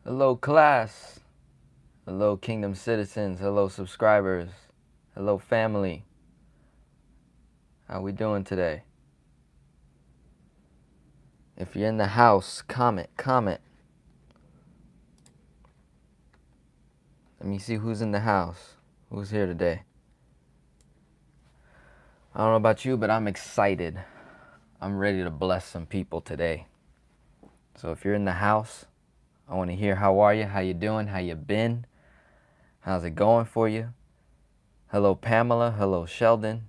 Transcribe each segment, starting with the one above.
Hello class, hello kingdom citizens, hello subscribers, hello family. How we doing today? If you're in the house, comment. Let me see who's in the house. Who's here today? I don't know about you, but I'm excited. I'm ready to bless some people today. So if you're in the house, I want to hear how are you, how you doing, how you been, how's it going for you? Hello Pamela, hello Sheldon.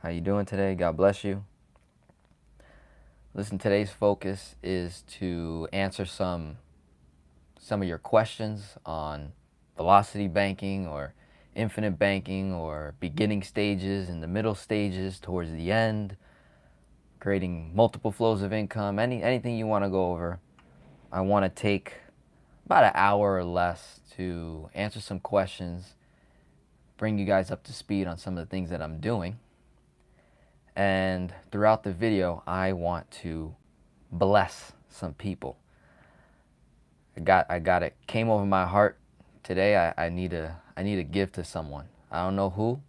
How you doing today? God bless you. Listen, today's focus is to answer some of your questions on velocity banking or infinite banking or beginning stages and the middle stages towards the end, creating multiple flows of income, anything you want to go over. I want to take about an hour or less to answer some questions, bring you guys up to speed on some of the things that I'm doing. And throughout the video, I want to bless some people. I got it. Came over my heart today. I need to give to someone. I don't know who,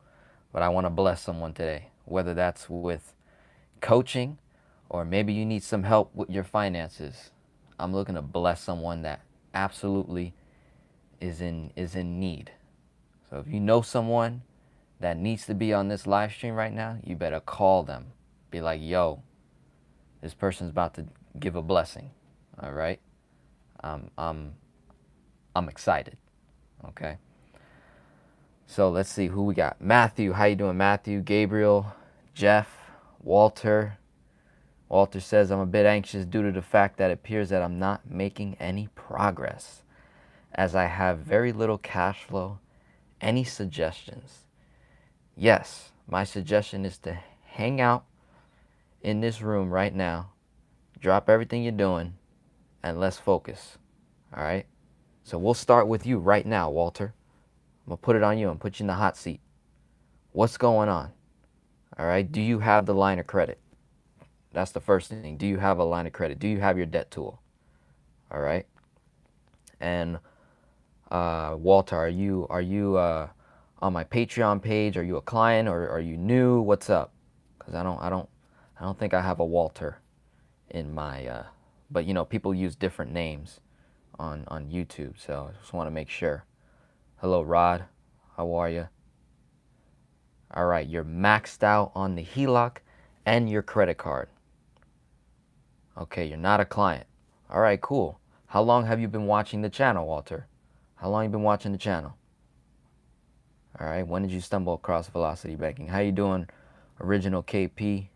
but I want to bless someone today. Whether that's with coaching, or maybe you need some help with your finances. I'm looking to bless someone that absolutely is in need. So if you know someone that needs to be on this live stream right now, you better call them. Be like, yo, this person's about to give a blessing. All right. I'm excited. Okay. So let's see who we got. Matthew, how you doing, Matthew? Gabriel, Jeff, Walter. Walter says, I'm a bit anxious due to the fact that it appears that I'm not making any progress as I have very little cash flow. Any suggestions? Yes, my suggestion is to hang out in this room right now, drop everything you're doing, and let's focus. All right? So we'll start with you right now, Walter. I'm going to put it on you and put you in the hot seat. What's going on? All right? Do you have the line of credit? That's the first thing. Do you have a line of credit? Do you have your debt tool? All right? And Walter, are you on my Patreon page? Are you a client or are you new? What's up? Because I don't think I have a Walter in my but you know, people use different names on YouTube, so I just want to make sure. Hello Rod, how are you? All right, you're maxed out on the HELOC and your credit card. Okay, you're not a client. All right, cool. How long have you been watching the channel, Walter? How long have you been watching the channel? All right, when did you stumble across velocity banking? How you doing, original KP?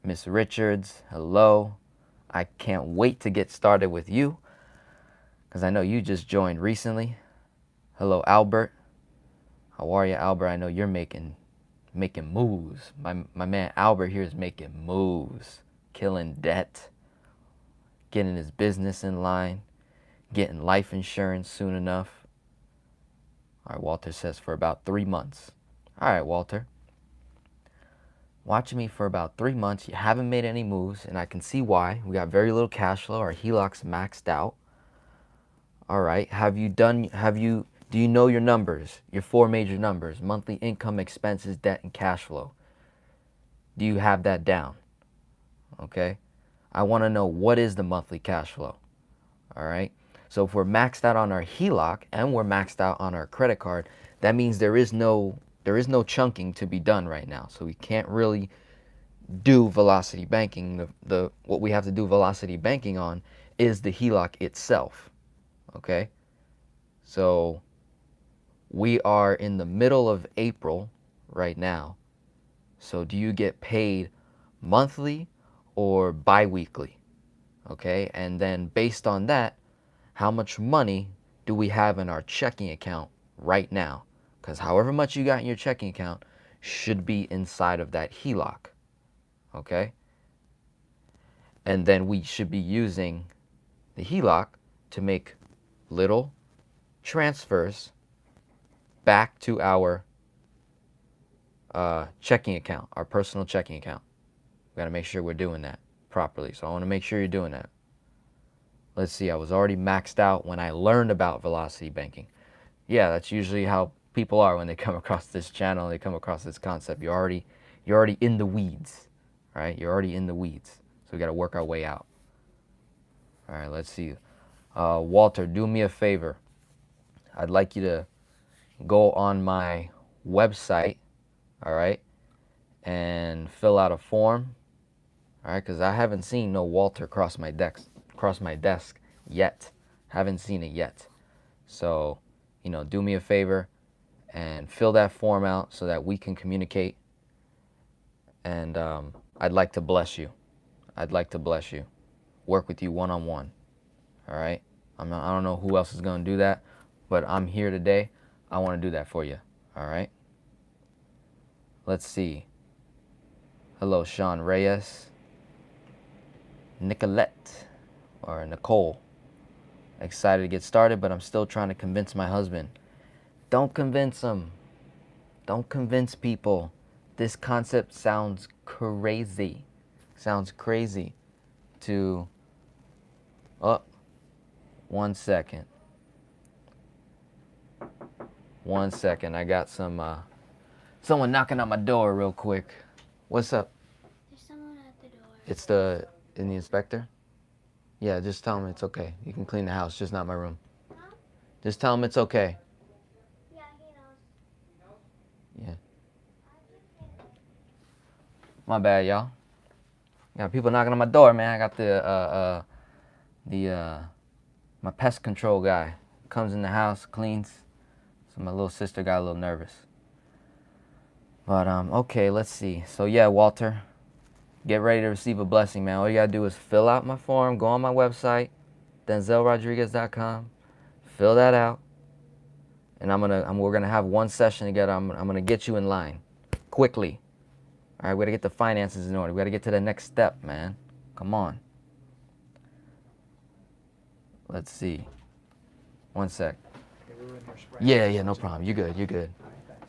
Miss Richards, hello. I can't wait to get started with you because I know you just joined recently. Hello, Albert. How are you, Albert? I know you're making moves. My man Albert here is making moves, killing debt, getting his business in line, getting life insurance soon enough. All right, Walter says for about 3 months. All right, Walter. Watching me for about 3 months. You haven't made any moves, and I can see why. We got very little cash flow. Our HELOC's maxed out. All right. Do you know your numbers, your 4 major numbers, monthly income, expenses, debt, and cash flow? Do you have that down? Okay. I want to know, what is the monthly cash flow? All right. So if we're maxed out on our HELOC and we're maxed out on our credit card, that means there is no chunking to be done right now. So we can't really do velocity banking. What we have to do velocity banking on is the HELOC itself. Okay. So we are in the middle of April right now. So do you get paid monthly or bi-weekly? Okay, and then based on that, how much money do we have in our checking account right now? Because however much you got in your checking account should be inside of that HELOC. Okay? And then we should be using the HELOC to make little transfers back to our checking account, our personal checking account. We got to make sure we're doing that properly. So I want to make sure you're doing that. Let's see, I was already maxed out when I learned about velocity banking. Yeah, that's usually how people are when they come across this channel, they come across this concept. You're already in the weeds, right? You're already in the weeds. So we got to work our way out. All right, let's see. Walter, do me a favor. I'd like you to go on my website, all right, and fill out a form, all right, because I haven't seen no Walter cross my desk yet. Haven't seen it yet. So, do me a favor and fill that form out so that we can communicate. And I'd like to bless you. I'd like to bless you. Work with you one-on-one. All right? I don't know who else is going to do that, but I'm here today. I want to do that for you. All right? Let's see. Hello, Sean Reyes. Nicolette, or Nicole. Excited to get started, but I'm still trying to convince my husband. Don't convince him. Don't convince people. This concept sounds crazy. Sounds crazy to... Oh, 1 second. 1 second. I got someone knocking on my door real quick. What's up? There's someone at the door. It's in the inspector? Yeah, just tell him it's okay. You can clean the house, just not my room. Huh? Just tell him it's okay. Yeah, he knows. Yeah. My bad, y'all. Got people knocking on my door, man. I got my pest control guy comes in the house, cleans. So my little sister got a little nervous. But okay, let's see. So yeah, Walter, get ready to receive a blessing, man. All you gotta do is fill out my form, go on my website, denzelrodriguez.com, fill that out, and we're gonna have one session together. I'm gonna get you in line quickly. All right, we gotta get the finances in order. We gotta get to the next step, man. Come on. Let's see. 1 sec. Yeah, no problem. You're good. You're good.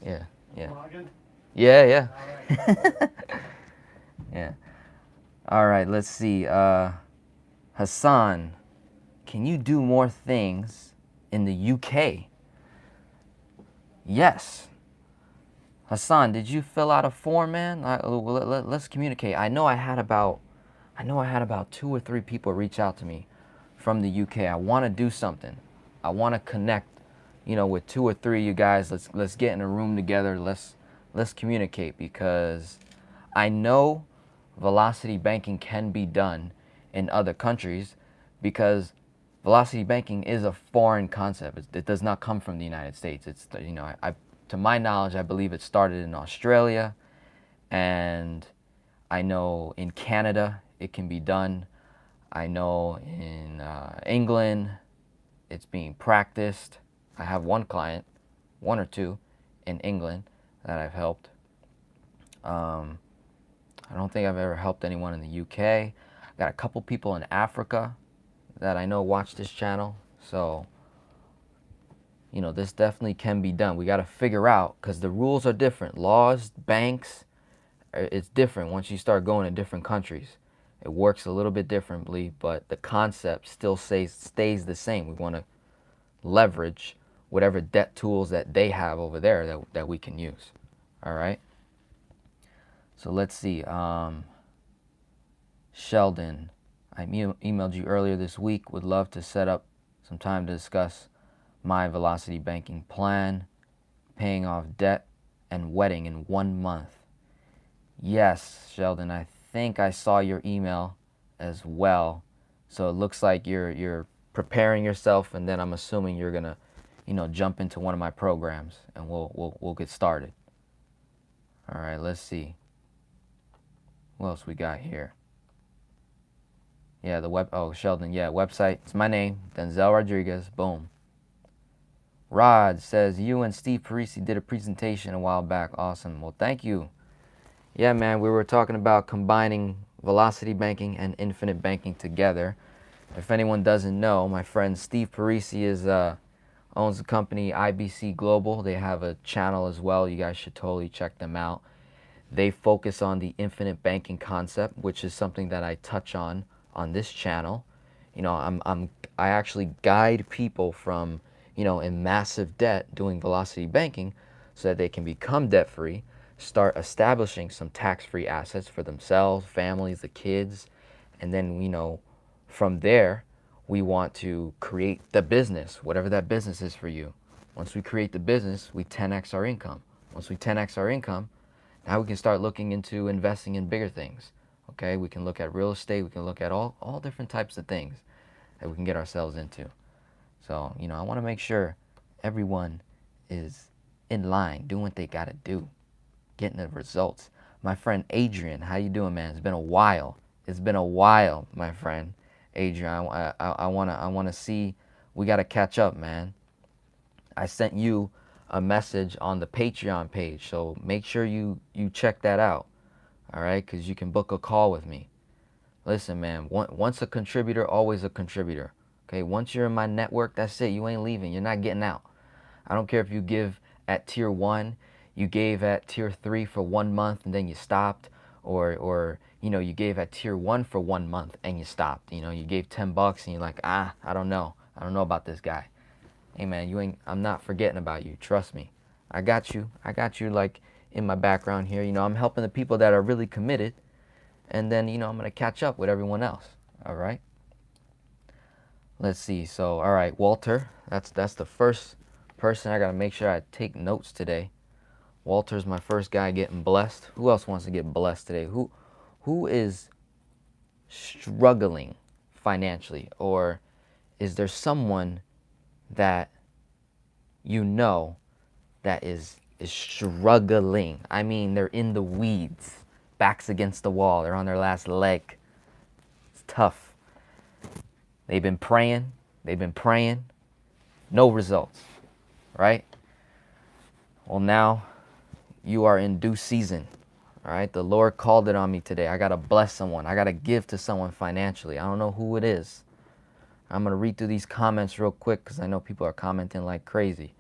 Yeah. Yeah. Yeah. All right, let's see. Hassan, can you do more things in the UK? Yes. Hassan, did you fill out a form, man? Let's communicate. I know I had about 2 or 3 people reach out to me from the UK. I want to do something. I want to connect, with 2 or 3 of you guys. Let's get in a room together. Let's communicate, because I know velocity banking can be done in other countries, because velocity banking is a foreign concept. It does not come from the United States. It's to my knowledge, I believe it started in Australia, and I know in Canada it can be done. I know in England it's being practiced. I have one client, 1 or 2, in England that I've helped. I don't think I've ever helped anyone in the UK. Got a couple people in Africa that I know watch this channel. So, this definitely can be done. We got to figure out, because the rules are different. Laws, banks, it's different once you start going to different countries. It works a little bit differently, but the concept still stays the same. We want to leverage whatever debt tools that they have over there that we can use. All right? So let's see. Sheldon, I emailed you earlier this week. Would love to set up some time to discuss my velocity banking plan, paying off debt, and wedding in 1 month. Yes, Sheldon, I think I saw your email as well. So it looks like you're preparing yourself, and then I'm assuming you're gonna, jump into one of my programs, and we'll get started. All right, let's see. What else we got here? Yeah, Sheldon, yeah, website. It's my name, Denzel Rodriguez. Boom. Rod says, you and Steve Parisi did a presentation a while back. Awesome. Well, thank you. Yeah, man, we were talking about combining velocity banking and infinite banking together. If anyone doesn't know, my friend Steve Parisi owns the company IBC Global. They have a channel as well. You guys should totally check them out. They focus on the infinite banking concept, which is something that I touch on this channel. You know, I actually guide people from, you know, in massive debt doing velocity banking so that they can become debt free, start establishing some tax-free assets for themselves, families, the kids, and then, you know, from there, we want to create the business, whatever that business is for you. Once we create the business, we 10x our income. Once we 10x our income, now we can start looking into investing in bigger things. Okay, we can look at real estate, we can look at all different types of things that we can get ourselves into. So, you know, I want to make sure everyone is in line, doing what they got to do, getting the results. My friend Adrian, how you doing, man? It's been a while. It's been a while, my friend Adrian. I wanna see. We gotta catch up, man. I sent you a message on the Patreon page, so make sure you check that out. All right, because you can book a call with me. Listen, man. Once a contributor, always a contributor. Okay. Once you're in my network, that's it. You ain't leaving. You're not getting out. I don't care if you give at tier 1, you gave at tier 3 for 1 month and then you stopped, or you know, you gave at tier 1 for 1 month and you stopped. You know, you gave $10 and you're like, I don't know about this guy. Hey man, I'm not forgetting about you. Trust me. I got you. Like in my background here. You know, I'm helping the people that are really committed, and then, you know, I'm gonna catch up with everyone else. All right. Let's see. So, all right, Walter. That's the first person. I gotta make sure I take notes today. Walter's my first guy getting blessed. Who else wants to get blessed today? Who is struggling financially, or is there someone that you know that is struggling? I mean, they're in the weeds, backs against the wall. They're on their last leg. It's tough. They've been praying. No results, right? Well, now you are in due season. All right. The Lord called it on me today. I got to bless someone. I got to give to someone financially. I don't know who it is. I'm going to read through these comments real quick because I know people are commenting like crazy.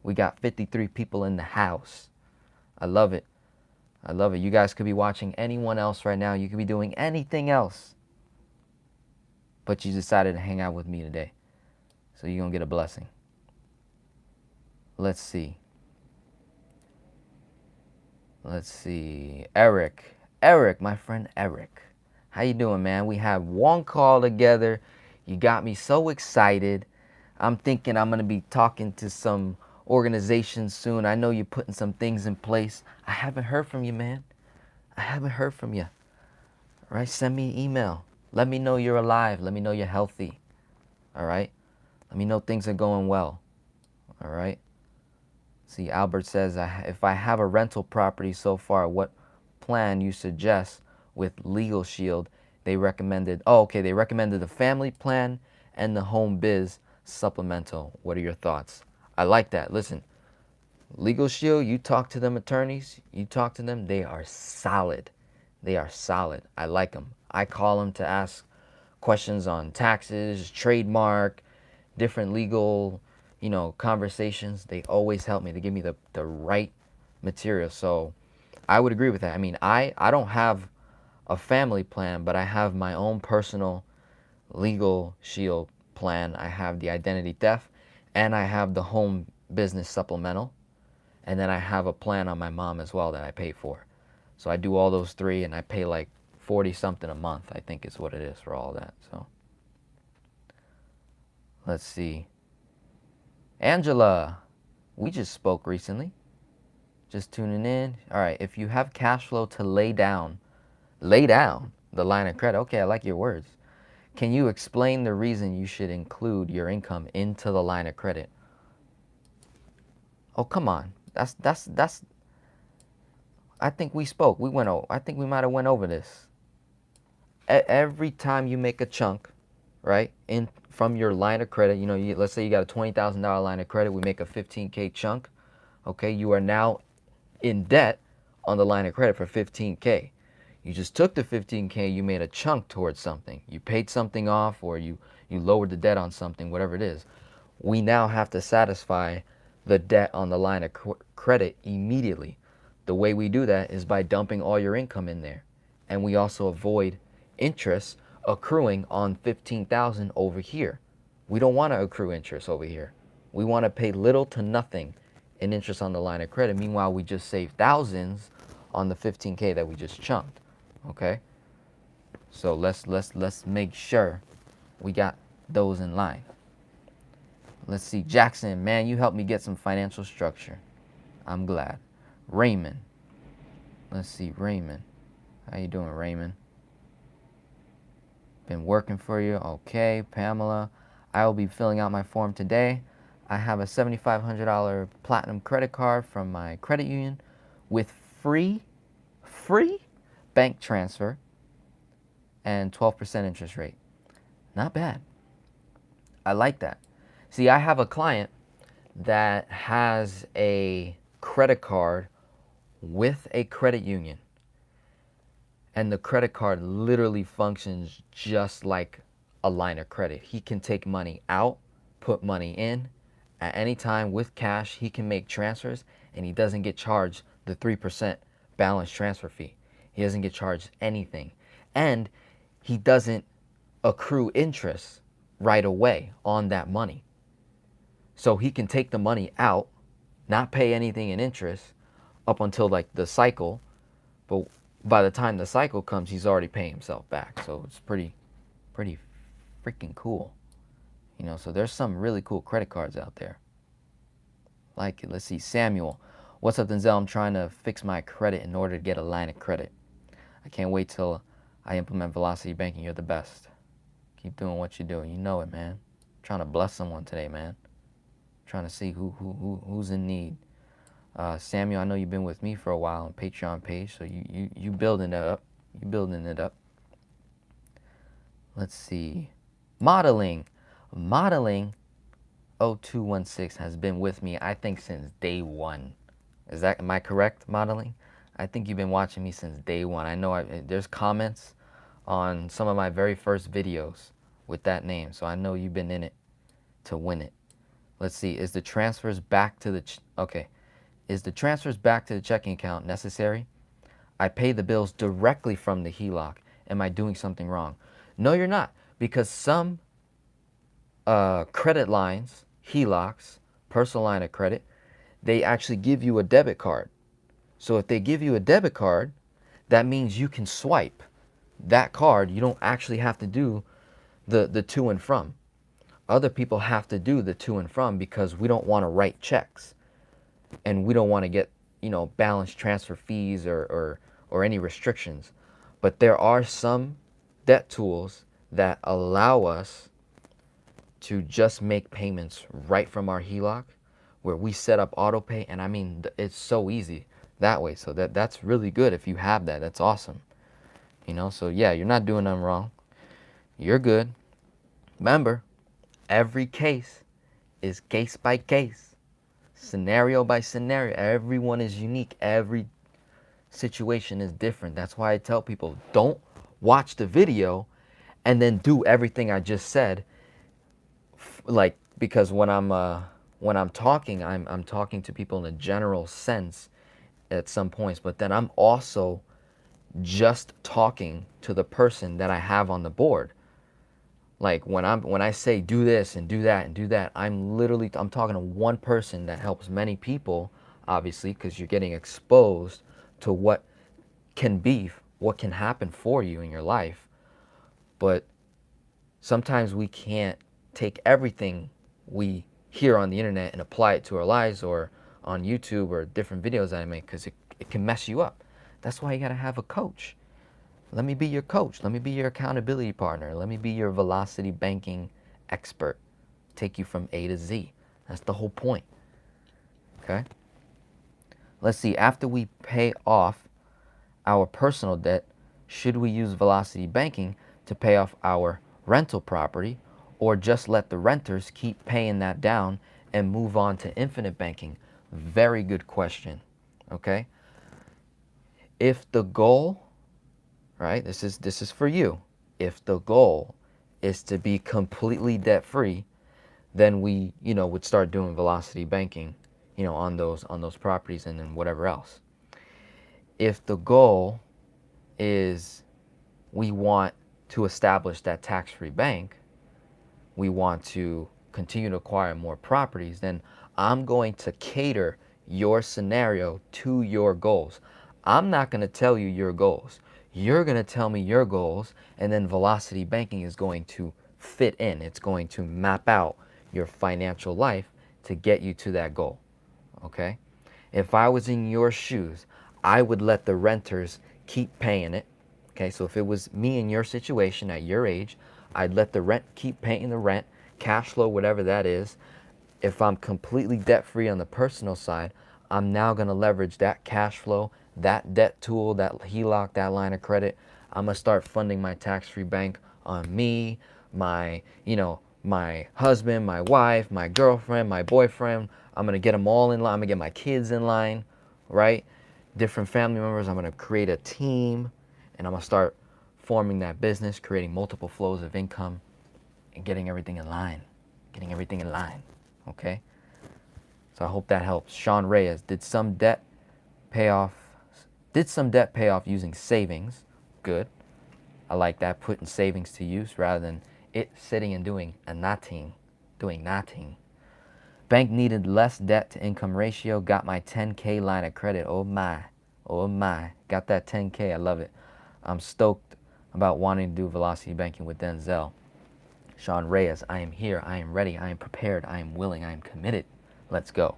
We got 53 people in the house. I love it. You guys could be watching anyone else right now. You could be doing anything else, but you decided to hang out with me today. So you're going to get a blessing. Let's see. Eric, my friend Eric. How you doing, man? We have one call together. You got me so excited. I'm thinking I'm going to be talking to some organizations soon. I know you're putting some things in place. I haven't heard from you, man. I haven't heard from you. All right, send me an email. Let me know you're alive. Let me know you're healthy. All right? Let me know things are going well. All right? See, Albert says, if I have a rental property so far, what plan you suggest with Legal Shield? They recommended the family plan and the home biz supplemental. What are your thoughts? I like that. Listen, Legal Shield, you talk to them attorneys, you talk to them, they are solid. I like them. I call them to ask questions on taxes, trademark, different legal, you know, conversations. They always help me. They give me the right material. So I would agree with that. I mean, I don't have a family plan, but I have my own personal Legal Shield plan. I have the identity theft, and I have the home business supplemental, and then I have a plan on my mom as well that I pay for. So I do all those three, and I pay like 40 something a month, I think is what it is for all that. So let's see. Angela, we just spoke recently. Just tuning in. All right, if you have cash flow to lay down the line of credit. Okay, I like your words. Can you explain the reason you should include your income into the line of credit? Oh, come on. That's I think we spoke. I think we might have went over this. Every time you make a chunk, right, in from your line of credit, you know, let's say you got a $20,000 line of credit, we make a 15K chunk, okay, you are now in debt on the line of credit for 15K. You just took the 15K, you made a chunk towards something. You paid something off, or you lowered the debt on something, whatever it is. We now have to satisfy the debt on the line of credit immediately. The way we do that is by dumping all your income in there. And we also avoid interest accruing on 15,000 over here. We don't want to accrue interest over here. We want to pay little to nothing in interest on the line of credit. Meanwhile, we just saved thousands on the 15K that we just chunked. Okay? So let's make sure we got those in line. Let's see. Jackson, man, you helped me get some financial structure. I'm glad. Raymond. Let's see, Raymond. How you doing, Raymond? Been working for you. Okay, Pamela. I will be filling out my form today. I have a $7,500 platinum credit card from my credit union with free bank transfer and 12% interest rate. Not bad. I like that. See, I have a client that has a credit card with a credit union. And the credit card literally functions just like a line of credit. He can take money out, put money in at any time with cash. He can make transfers and he doesn't get charged the 3% balance transfer fee. He doesn't get charged anything. And he doesn't accrue interest right away on that money. So he can take the money out, not pay anything in interest up until like the cycle, but by the time the cycle comes, he's already paying himself back. So it's pretty freaking cool. You know, so there's some really cool credit cards out there. Like it. Let's see, Samuel. What's up, Denzel? I'm trying to fix my credit in order to get a line of credit. I can't wait till I implement Velocity Banking. You're the best. Keep doing what you're doing. You know it, man. I'm trying to bless someone today, man. Trying to see who's in need. Samuel, I know you've been with me for a while on Patreon page, so you building it up. You building it up. Let's see. Modeling 0216 has been with me, I think, since day one. Am I correct, Modeling? I think you've been watching me since day one. I know there's comments on some of my very first videos with that name, so I know you've been in it to win it. Let's see. Is the transfers back to the checking account necessary? I pay the bills directly from the HELOC. Am I doing something wrong? No, you're not, because some credit lines, HELOCs, personal line of credit, they actually give you a debit card. So if they give you a debit card, that means you can swipe that card. You don't actually have to do the to and from. Other people have to do the to and from because we don't want to write checks and we don't want to get, balance transfer fees or any restrictions. But there are some debt tools that allow us to just make payments right from our HELOC, where we set up auto pay, and I mean it's so easy that way. So that's really good if you have that. That's awesome. So yeah, you're not doing nothing wrong. You're good. Remember, every case is case by case, scenario by scenario. Everyone is unique. Every situation is different. That's why I tell people, don't watch the video and then do everything I just said. Like, because when I'm talking, I'm talking to people in a general sense at some points, but then I'm also just talking to the person that I have on the board. Like when I say do this and do that and do that, I'm talking to one person that helps many people, obviously, because you're getting exposed to what can happen for you in your life. But sometimes we can't take everything we hear on the internet and apply it to our lives or on YouTube or different videos that I make, because it can mess you up. That's why you got to have a coach. Let me be your coach. Let me be your accountability partner. Let me be your velocity banking expert. Take you from A to Z. That's the whole point. Okay? Let's see. After we pay off our personal debt, should we use velocity banking to pay off our rental property, or just let the renters keep paying that down and move on to infinite banking? Very good question. Okay? If the goal, right, this is for you. If the goal is to be completely debt free, then we, would start doing velocity banking, on those properties and then whatever else. If the goal is we want to establish that tax-free bank, we want to continue to acquire more properties, then I'm going to cater your scenario to your goals. I'm not going to tell you your goals. You're going to tell me your goals, and then Velocity Banking is going to fit in. It's going to map out your financial life to get you to that goal. Okay? If I was in your shoes, I would let the renters keep paying it. Okay, so if it was me in your situation at your age, I'd let the rent keep paying the rent, cash flow, whatever that is. If I'm completely debt free on the personal side, I'm now going to leverage that cash flow, that debt tool, that HELOC, that line of credit. I'm going to start funding my tax-free bank on me, my, my husband, my wife, my girlfriend, my boyfriend. I'm going to get them all in line. I'm going to get my kids in line, right? Different family members. I'm going to create a team, and I'm going to start forming that business, creating multiple flows of income, and getting everything in line. Okay? So I hope that helps. Sean Reyes, did some debt pay off using savings? Good. I like that, putting savings to use rather than it sitting and doing nothing. Bank needed less debt to income ratio. Got my 10K line of credit. Oh my. Got that 10K. I love it. I'm stoked about wanting to do Velocity Banking with Denzel. Sean Reyes, I am here. I am ready. I am prepared. I am willing. I am committed. Let's go.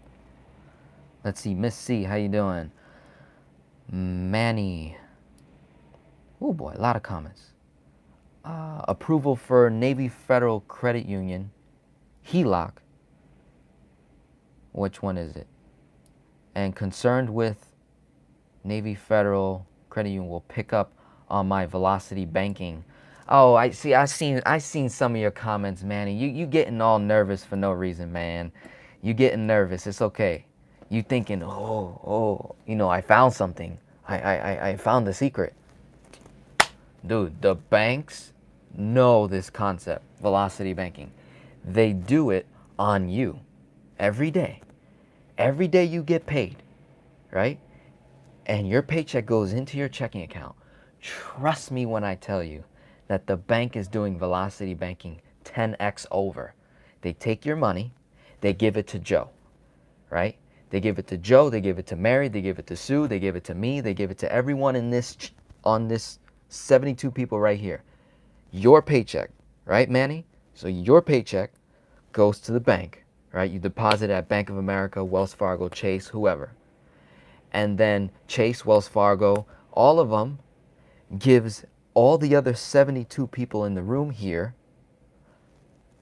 Let's see. Miss C, how you doing? Manny. Oh boy, a lot of comments. Approval for Navy Federal Credit Union. HELOC. Which one is it? And concerned with Navy Federal Credit Union will pick up on my Velocity Banking. Oh, I seen some of your comments, Manny. You getting all nervous for no reason, man. You getting nervous. It's okay. You thinking, I found something. I found the secret. Dude, the banks know this concept, Velocity Banking. They do it on you every day. Every day you get paid, right? And your paycheck goes into your checking account. Trust me when I tell you that the bank is doing Velocity Banking 10x over. They take your money, they give it to Joe, right? They give it to Joe, they give it to Mary, they give it to Sue, they give it to me, they give it to everyone on this 72 people right here. Your paycheck, right, Manny? So your paycheck goes to the bank, right? You deposit at Bank of America, Wells Fargo, Chase, whoever. And then Chase, Wells Fargo, all of them gives all the other 72 people in the room here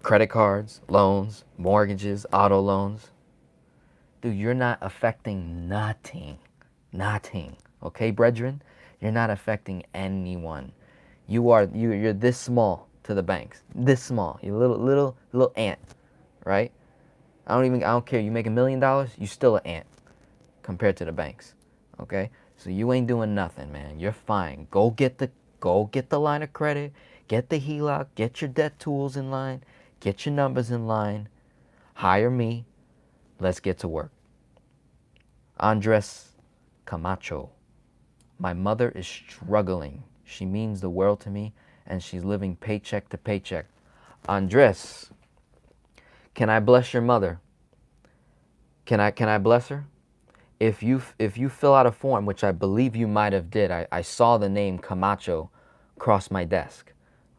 credit cards, loans, mortgages, auto loans. Dude, you're not affecting nothing. Okay, brethren? You're not affecting anyone. You're this small to the banks. This small. You're a little ant, right? I don't care. You make $1 million, you still an ant compared to the banks. Okay? So you ain't doing nothing, man. You're fine. Go get the line of credit, get the HELOC, get your debt tools in line, get your numbers in line, hire me. Let's get to work. Andres Camacho. My mother is struggling. She means the world to me, and she's living paycheck to paycheck. Andres, can I bless your mother? Can I bless her? If you fill out a form, which I believe you might have did, I saw the name Camacho cross my desk.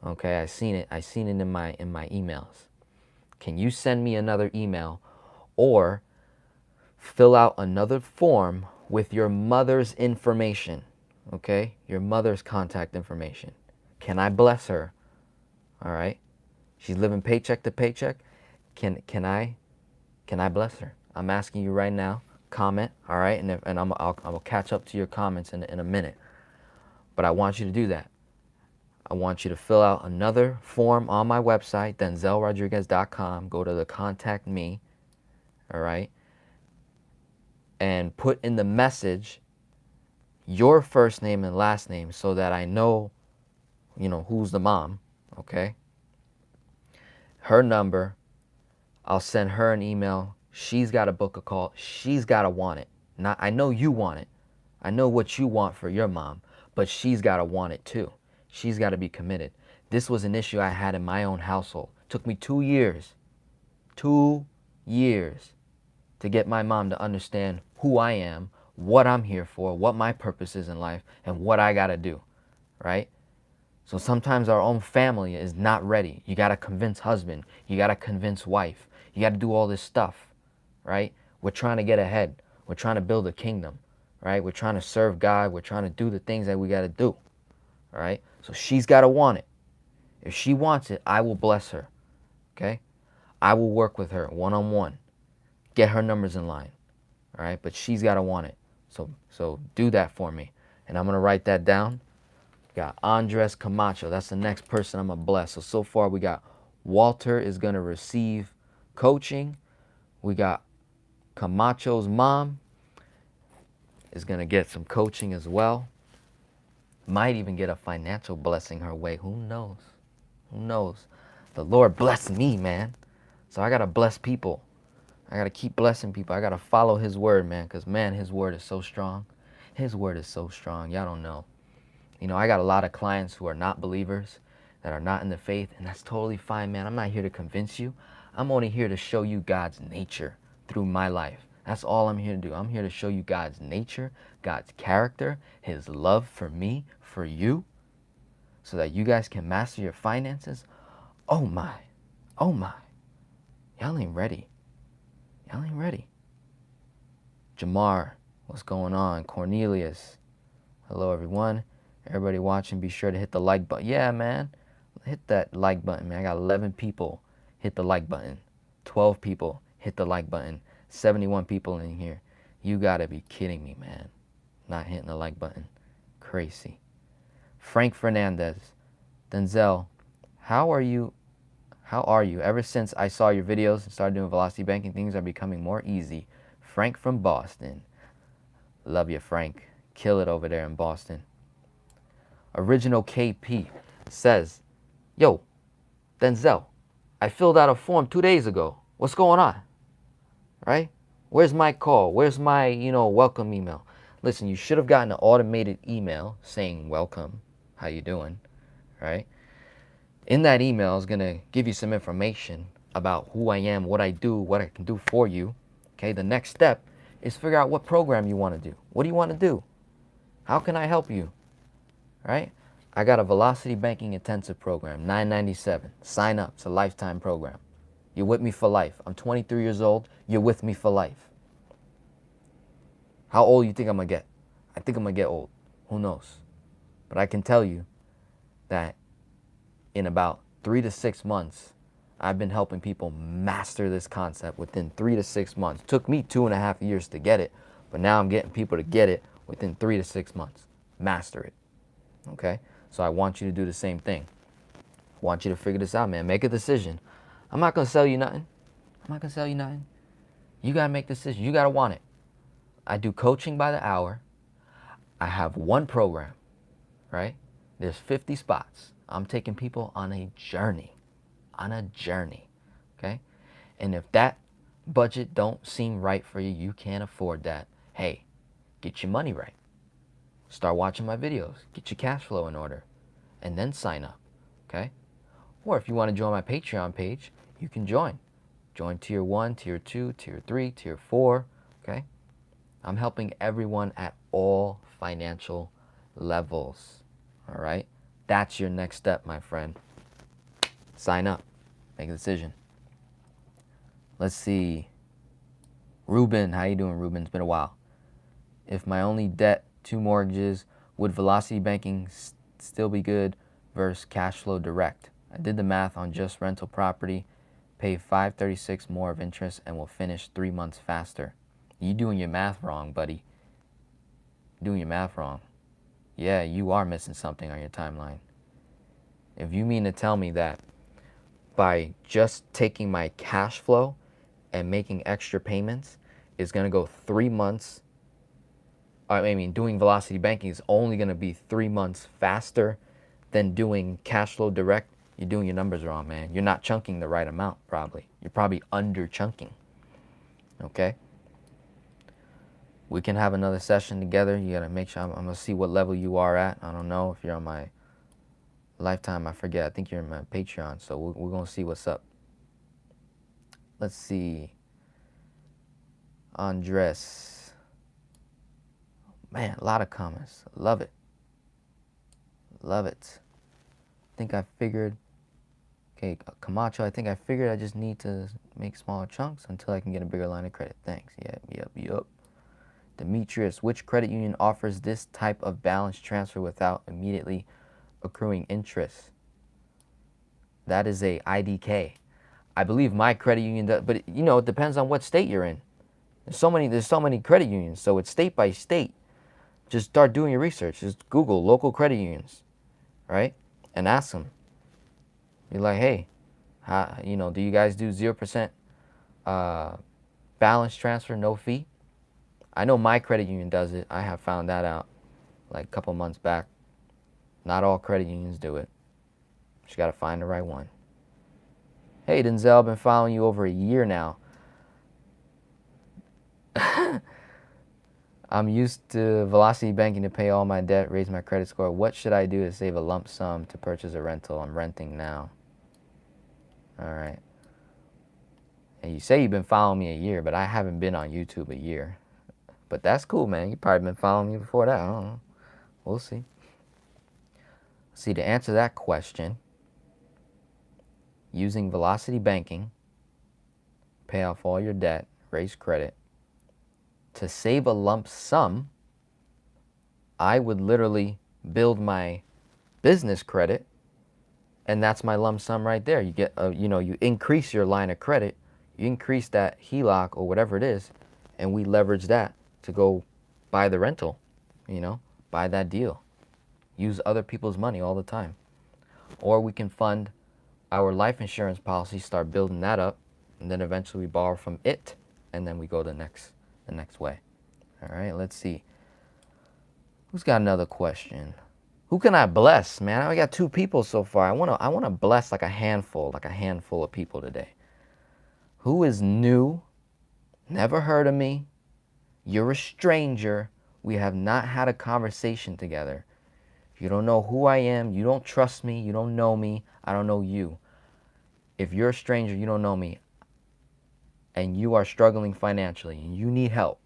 Okay, I seen it in my emails. Can you send me another email or fill out another form with your mother's information? Okay, your mother's contact information. Can I bless her? All right, she's living paycheck to paycheck. Can I bless her? I'm asking you right now. Comment, all right, and I'll catch up to your comments in a minute. But I want you to do that. I want you to fill out another form on my website, denzelrodriguez.com. Go to the contact me, all right, and put in the message your first name and last name so that I know, who's the mom, okay? Her number, I'll send her an email. She's got to book a call. She's got to want it. I know you want it. I know what you want for your mom, but she's got to want it too. She's got to be committed. This was an issue I had in my own household. Took me 2 years, 2 years to get my mom to understand who I am, what I'm here for, what my purpose is in life, and what I got to do, right? So sometimes our own family is not ready. You got to convince husband. You got to convince wife. You got to do all this stuff, right? We're trying to get ahead. We're trying to build a kingdom, right? We're trying to serve God. We're trying to do the things that we got to do, all right? So she's got to want it. If she wants it, I will bless her, okay? I will work with her one-on-one, get her numbers in line, all right? But she's got to want it. So do that for me. And I'm going to write that down. Got Andres Camacho. That's the next person I'm going to bless. So far we got Walter is going to receive coaching. We got Camacho's mom is going to get some coaching as well. Might even get a financial blessing her way. Who knows? Who knows? The Lord blessed me, man. So I got to bless people. I got to keep blessing people. I got to follow his word, man, because, man, his word is so strong. His word is so strong. Y'all don't know. You know, I got a lot of clients who are not believers, that are not in the faith, and that's totally fine, man. I'm not here to convince you. I'm only here to show you God's nature through my life. That's all I'm here to do. I'm here to show you God's nature, God's character, his love for me, for you, so that you guys can master your finances. Oh my, oh my. Y'all ain't ready. Y'all ain't ready. Jamar, what's going on? Cornelius, hello everyone. Everybody watching, be sure to hit the like button. Yeah, man. Hit that like button, man. I got 11 people hit the like button. 12 people hit the like button. 71 people in here. You gotta be kidding me, man. Not hitting the like button. Crazy. Frank Fernandez. Denzel, how are you? How are you? Ever since I saw your videos and started doing velocity banking, things are becoming more easy. Frank from Boston. Love you, Frank. Kill it over there in Boston. Original KP says, yo, Denzel, I filled out a form 2 days ago. What's going on? Right? Where's my call? Where's my, welcome email? Listen, you should have gotten an automated email saying, welcome, how you doing? Right? In that email is going to give you some information about who I am, what I do, what I can do for you. Okay, the next step is figure out what program you want to do. What do you want to do? How can I help you? Right? I got a Velocity Banking Intensive program, $9.97. Sign up. It's a lifetime program. You're with me for life. I'm 23 years old. You're with me for life. How old you think I'm going to get? I think I'm going to get old. Who knows? But I can tell you that in about 3 to 6 months, I've been helping people master this concept within 3 to 6 months. It took me 2.5 years to get it, but now I'm getting people to get it within 3 to 6 months. Master it. Okay? So I want you to do the same thing. I want you to figure this out, man. Make a decision. I'm not going to sell you nothing. I'm not going to sell you nothing. You got to make a decision. You got to want it. I do coaching by the hour. I have one program, right? There's 50 spots. I'm taking people on a journey. On a journey. Okay? And if that budget don't seem right for you, you can't afford that. Hey, get your money right. Start watching my videos. Get your cash flow in order. And then sign up. Okay? Or if you want to join my Patreon page, you can join. Join Tier 1, Tier 2, Tier 3, Tier 4. Okay? I'm helping everyone at all financial levels. All right? That's your next step, my friend. Sign up. Make a decision. Let's see. Ruben, how you doing, Ruben? It's been a while. If my only debt, 2 mortgages, would Velocity Banking still be good versus cash flow direct? I did the math on just rental property, pay $536 more of interest, and will finish 3 months faster. You doing your math wrong, buddy. Doing your math wrong. Yeah, you are missing something on your timeline. If you mean to tell me that by just taking my cash flow and making extra payments is going to go 3 months, doing Velocity Banking is only going to be 3 months faster than doing cash flow direct, you're doing your numbers wrong, man. You're not chunking the right amount, probably. You're probably under chunking. Okay? We can have another session together. You got to make sure, I'm going to see what level you are at. I don't know if you're on my Lifetime, I forget. I think you're in my Patreon, so we're going to see what's up. Let's see. Andres. Man, a lot of comments. Love it. Love it. I think I figured. Okay, Camacho, I think I figured I just need to make smaller chunks until I can get a bigger line of credit. Thanks. Yep. Demetrius, which credit union offers this type of balance transfer without immediately accruing interest? That is a IDK. I believe my credit union does, but you know, it depends on what state you're in. There's so many credit unions, so it's state by state. Just start doing your research. Just Google local credit unions, right? And ask them. Be like, hey, do you guys do 0% balance transfer, no fee? I know my credit union does it. I have found that out like a couple months back. Not all credit unions do it. Just got to find the right one. Hey, Denzel, I've been following you over a year now. I'm used to Velocity Banking to pay all my debt, raise my credit score. What should I do to save a lump sum to purchase a rental? I'm renting now. All right. And you say you've been following me a year, but I haven't been on YouTube a year. But that's cool, man. You've probably been following me before that. I don't know. We'll see. See, to answer that question, using Velocity Banking, pay off all your debt, raise credit. To save a lump sum, I would literally build my business credit, and that's my lump sum right there. You get, you increase your line of credit, you increase that HELOC or whatever it is, and we leverage that to go buy the rental, buy that deal. Use other people's money all the time. Or we can fund our life insurance policy, start building that up, and then eventually we borrow from it, and then we go the next way. All right, let's see. Who's got another question? Who can I bless, man? I got 2 people so far. I wanna bless like a handful of people today. Who is new? Never heard of me? You're a stranger. We have not had a conversation together. You don't know who I am. You don't trust me. You don't know me. I don't know you. If you're a stranger, you don't know me, and you are struggling financially and you need help,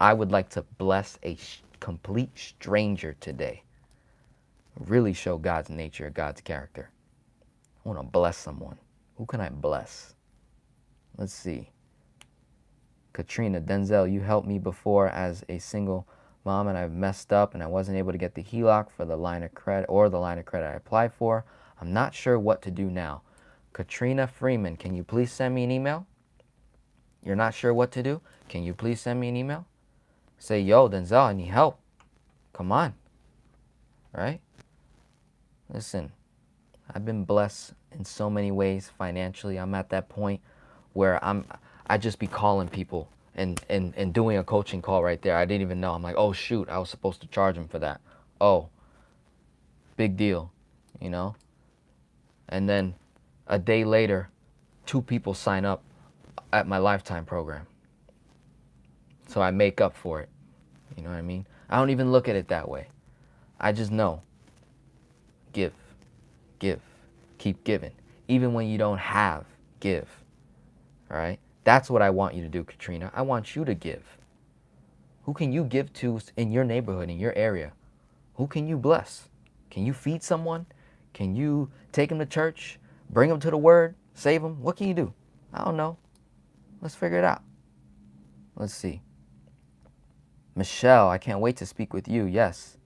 I would like to bless a complete stranger today. Really show God's nature, God's character. I want to bless someone. Who can I bless? Let's see. Katrina, Denzel, you helped me before as a single mom, and I've messed up and I wasn't able to get the HELOC for the line of credit I applied for. I'm not sure what to do now. Katrina Freeman, can you please send me an email? You're not sure what to do? Can you please send me an email? Say, yo, Denzel, I need help. Come on. Right? Listen, I've been blessed in so many ways financially. I'm at that point where I just be calling people and doing a coaching call right there. I didn't even know. I'm like, oh, shoot, I was supposed to charge them for that. Oh, big deal, And then a day later, 2 people sign up at my lifetime program. So I make up for it. You know what I mean? I don't even look at it that way. I just know. Give. Keep giving. Even when you don't have, give. All right? That's what I want you to do, Katrina. I want you to give. Who can you give to in your neighborhood, in your area? Who can you bless? Can you feed someone? Can you take them to church? Bring them to the word? Save them? What can you do? I don't know. Let's figure it out. Let's see. Michelle, I can't wait to speak with you. Yes.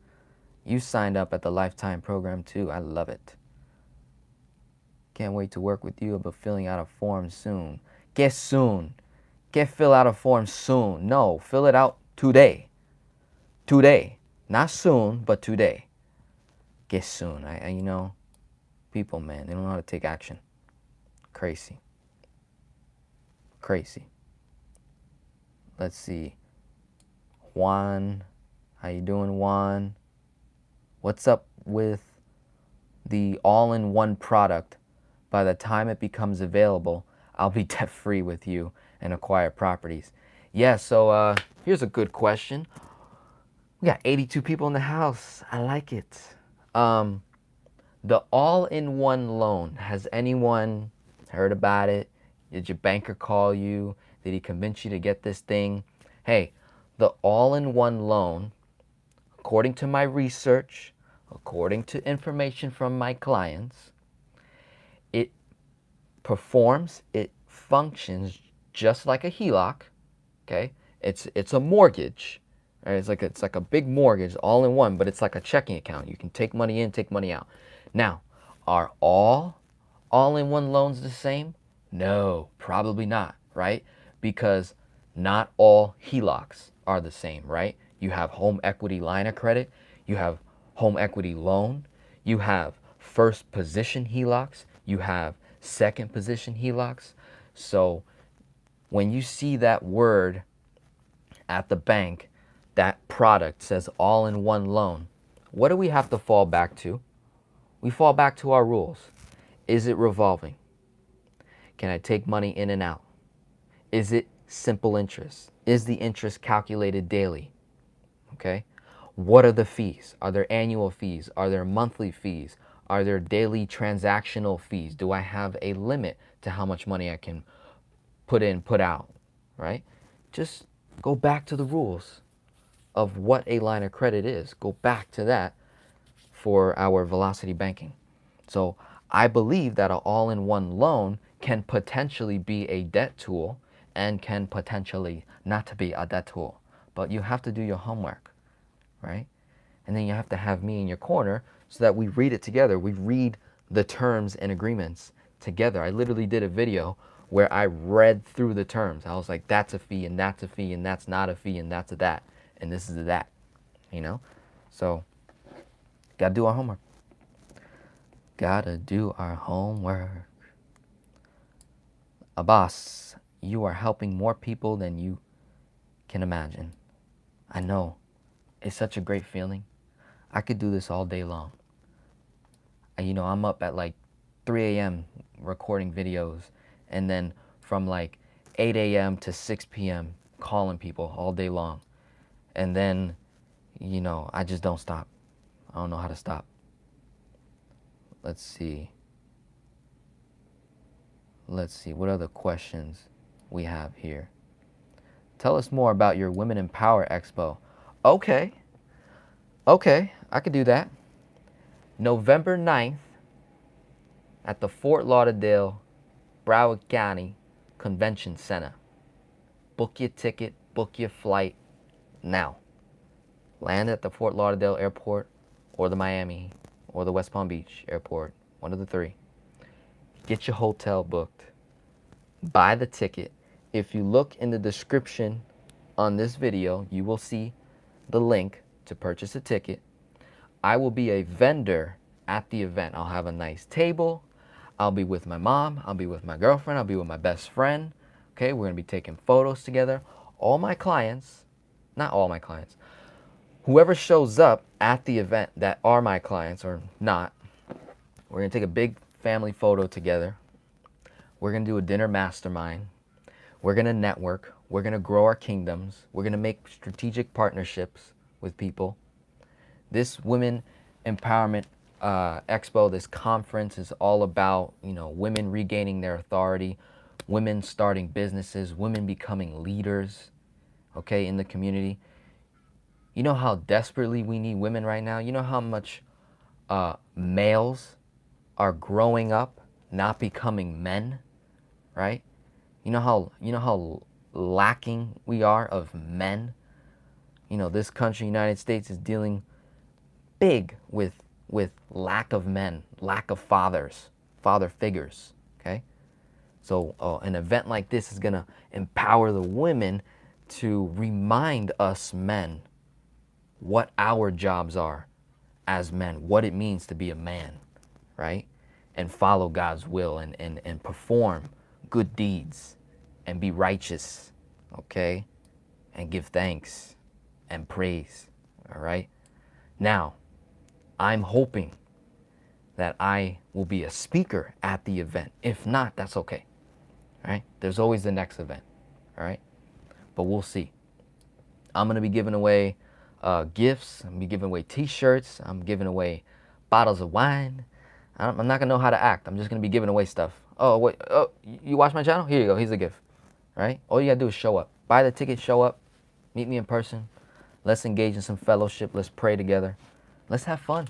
You signed up at the Lifetime program too. I love it. Can't wait to work with you about filling out a form soon. Get soon. Get fill out a form soon. No, fill it out today. Today. Not soon, but today. Get soon. People, man, they don't know how to take action. Crazy. Let's see. Juan, how you doing, Juan? What's up with the all-in-one product? By the time it becomes available, I'll be debt-free with you and acquire properties. Yeah, so here's a good question. We got 82 people in the house. I like it. The all-in-one loan. Has anyone heard about it? Did your banker call you? Did he convince you to get this thing? Hey, the all-in-one loan, according to my research, according to information from my clients, it performs, it functions just like a HELOC, okay? It's a mortgage, right? It's like a big mortgage all in one, but it's like a checking account. You can take money in, take money out. Now, are all-in-one loans the same? No, probably not, right? Because not all HELOCs are the same, right? You have home equity line of credit, you have home equity loan, you have first position HELOCs, you have second position HELOCs. So when you see that word at the bank, that product says all-in-one loan, what do we have to fall back to? We fall back to our rules. Is it revolving? Can I take money in and out? Is it simple interest? Is the interest calculated daily? Okay. What are the fees? Are there annual fees? Are there monthly fees? Are there daily transactional fees? Do I have a limit to how much money I can put in, put out? Right? Just go back to the rules of what a line of credit is. Go back to that for our velocity banking. So I believe that an all-in-one loan can potentially be a debt tool and can potentially not be a debt tool. But you have to do your homework, right? And then you have to have me in your corner so that we read it together. We read the terms and agreements together. I literally did a video where I read through the terms. I was like, that's a fee, and that's a fee, and that's not a fee, and that's a that, and this is a that, you know? So, gotta do our homework. Gotta do our homework. Abbas, you are helping more people than you can imagine. I know. It's such a great feeling. I could do this all day long. I'm up at like 3 a.m. recording videos, and then from like 8 a.m. to 6 p.m. calling people all day long. And then, I just don't stop. I don't know how to stop. Let's see. What other questions we have here. Tell us more about your Women in Power Expo. Okay, I could do that. November 9th at the Fort Lauderdale, Broward County Convention Center. Book your ticket, book your flight now. Land at the Fort Lauderdale Airport or the Miami or the West Palm Beach Airport, one of the three. Get your hotel booked. Buy the ticket. If you look in the description on this video, you will see the link to purchase a ticket. I will be a vendor at the event. I'll have a nice table. I'll be with my mom. I'll be with my girlfriend. I'll be with my best friend. Okay, we're going to be taking photos together. All my clients, not all my clients, whoever shows up at the event that are my clients or not, we're going to take a big family photo together. We're going to do a dinner mastermind. We're going to network. We're going to grow our kingdoms. We're going to make strategic partnerships with people. This Women Empowerment Expo, this conference is all about, women regaining their authority, women starting businesses, women becoming leaders, okay, in the community. You know how desperately we need women right now? You know how much males are growing up not becoming men, right? You know how lacking we are of men? This country, United States, is dealing big with lack of men, lack of father figures, okay? So an event like this is gonna empower the women to remind us men what our jobs are as men, what it means to be a man, right? And follow God's will and perform good deeds and be righteous, okay? And give thanks and praise, all right? Now, I'm hoping that I will be a speaker at the event. If not, that's okay, all right? There's always the next event, all right? But we'll see. I'm going to be giving away gifts. I'm going to be giving away t-shirts. I'm giving away bottles of wine. I'm not gonna know how to act. I'm just gonna be giving away stuff. Oh wait, oh you watch my channel? Here you go. Here's a gift. Right? All you gotta do is show up. Buy the ticket, show up, meet me in person. Let's engage in some fellowship. Let's pray together. Let's have fun.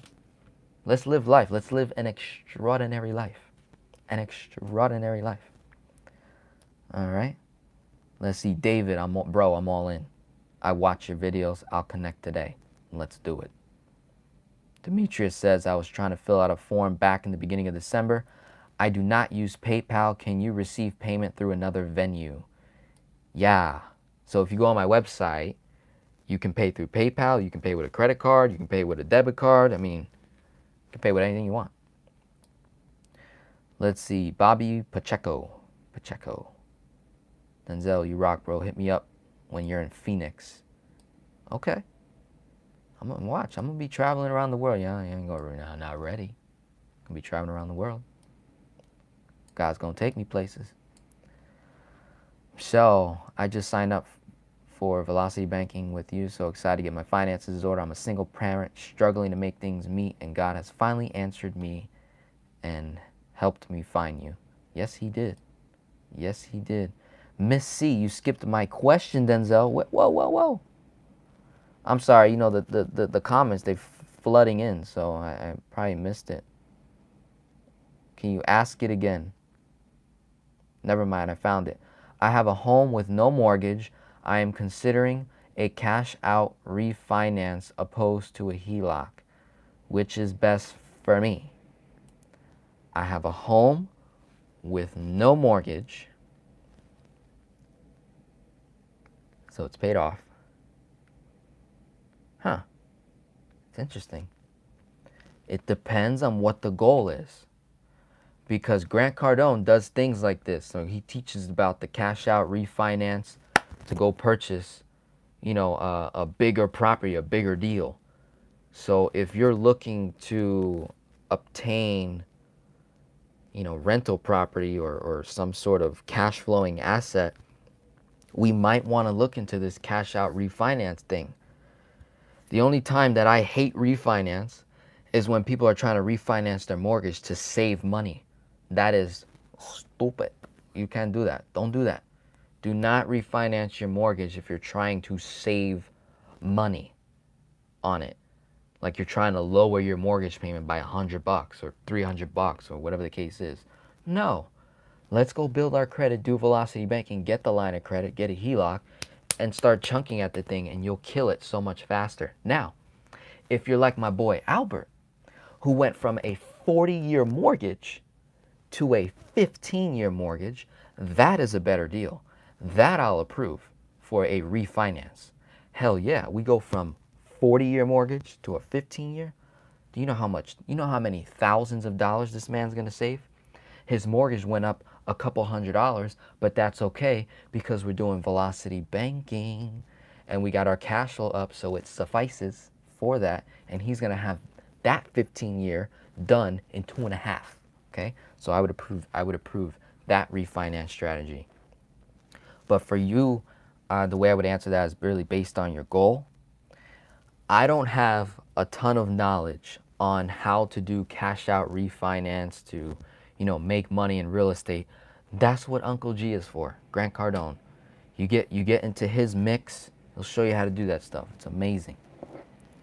Let's live life. Let's live an extraordinary life. An extraordinary life. All right. Let's see, David. I'm all in. I watch your videos. I'll connect today. Let's do it. Demetrius says, I was trying to fill out a form back in the beginning of December. I do not use PayPal. Can you receive payment through another venue? Yeah. So if you go on my website, you can pay through PayPal. You can pay with a credit card. You can pay with a debit card. I mean, you can pay with anything you want. Let's see. Bobby Pacheco. Denzel, you rock, bro. Hit me up when you're in Phoenix. Okay. I'm going to watch. I'm going to be traveling around the world. Yeah, I ain't going to not ready. I'm going to be traveling around the world. God's going to take me places. So, I just signed up for Velocity Banking with you. So excited to get my finances in order. I'm a single parent struggling to make things meet. And God has finally answered me and helped me find you. Yes, He did. Yes, He did. Miss C, you skipped my question, Denzel. Whoa. I'm sorry, you know, the comments, they're flooding in, so I probably missed it. Can you ask it again? Never mind, I found it. I have a home with no mortgage. I am considering a cash out refinance opposed to a HELOC. Which is best for me? I have a home with no mortgage, so it's paid off. Huh. It's interesting. It depends on what the goal is. Because Grant Cardone does things like this. So he teaches about the cash out refinance to go purchase, you know, a bigger property, a bigger deal. So if you're looking to obtain, you know, rental property or some sort of cash flowing asset, we might want to look into this cash out refinance thing. The only time that I hate refinance is when people are trying to refinance their mortgage to save money. That is stupid. You can't do that. Don't do that. Do not refinance your mortgage if you're trying to save money on it. Like you're trying to lower your mortgage payment by $100 or $300 or whatever the case is. No. Let's go build our credit, do velocity banking, get the line of credit, get a HELOC, and start chunking at the thing, and you'll kill it so much faster. Now, if you're like my boy Albert, who went from a 40-year mortgage to a 15-year mortgage, that is a better deal. That I'll approve for a refinance. Hell yeah, we go from 40-year mortgage to a 15-year. Do you know how much, you know how many thousands of dollars this man's gonna save? His mortgage went up a couple $100, but that's okay because we're doing velocity banking and we got our cash flow up so it suffices for that, and he's gonna have that 15-year done in 2.5. Okay, so I would approve that refinance strategy. But for you, the way I would answer that is really based on your goal. I don't have a ton of knowledge on how to do cash out refinance to, you know, make money in real estate. That's what Uncle G is for, Grant Cardone. You get into his mix, he'll show you how to do that stuff. It's amazing,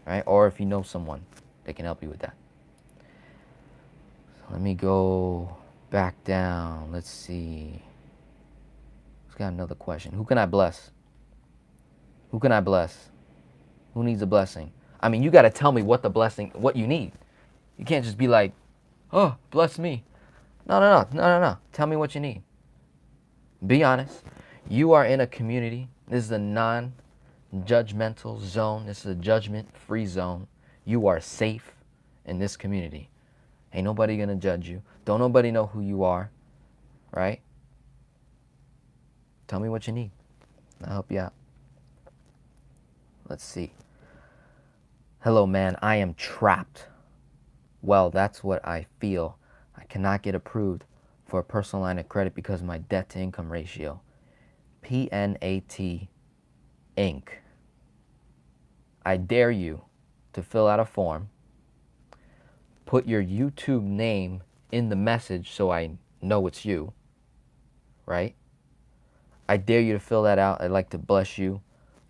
right? Or if you know someone, they can help you with that. So let me go back down. Let's see. Let's got another question. Who can I bless? Who can I bless? Who needs a blessing? I mean, you got to tell me what the blessing, what you need. You can't just be like, oh, bless me. No. Tell me what you need. Be honest. You are in a community. This is a non-judgmental zone. This is a judgment-free zone. You are safe in this community. Ain't nobody going to judge you. Don't nobody know who you are, right? Tell me what you need. I'll help you out. Let's see. Hello, man. I am trapped. Well, that's what I feel. I cannot get approved for a personal line of credit because of my debt to income ratio. PNAT Inc. I dare you to fill out a form, put your YouTube name in the message so I know it's you, right? I dare you to fill that out. I'd like to bless you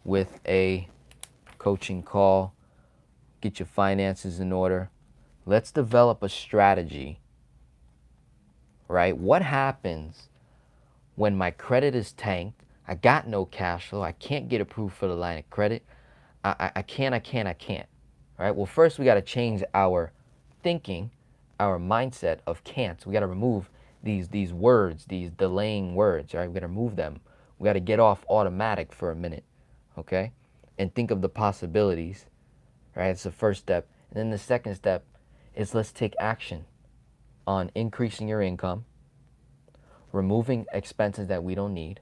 with a coaching call, get your finances in order. Let's develop a strategy, right? What happens when my credit is tanked? I got no cash flow. I can't get approved for the line of credit. I can't. All right, well, first we got to change our thinking, our mindset of can't. We got to remove these words, these delaying words, right? We got to remove them. We got to get off automatic for a minute, okay? And think of the possibilities, right? It's the first step. And then the second step is let's take action on increasing your income, removing expenses that we don't need,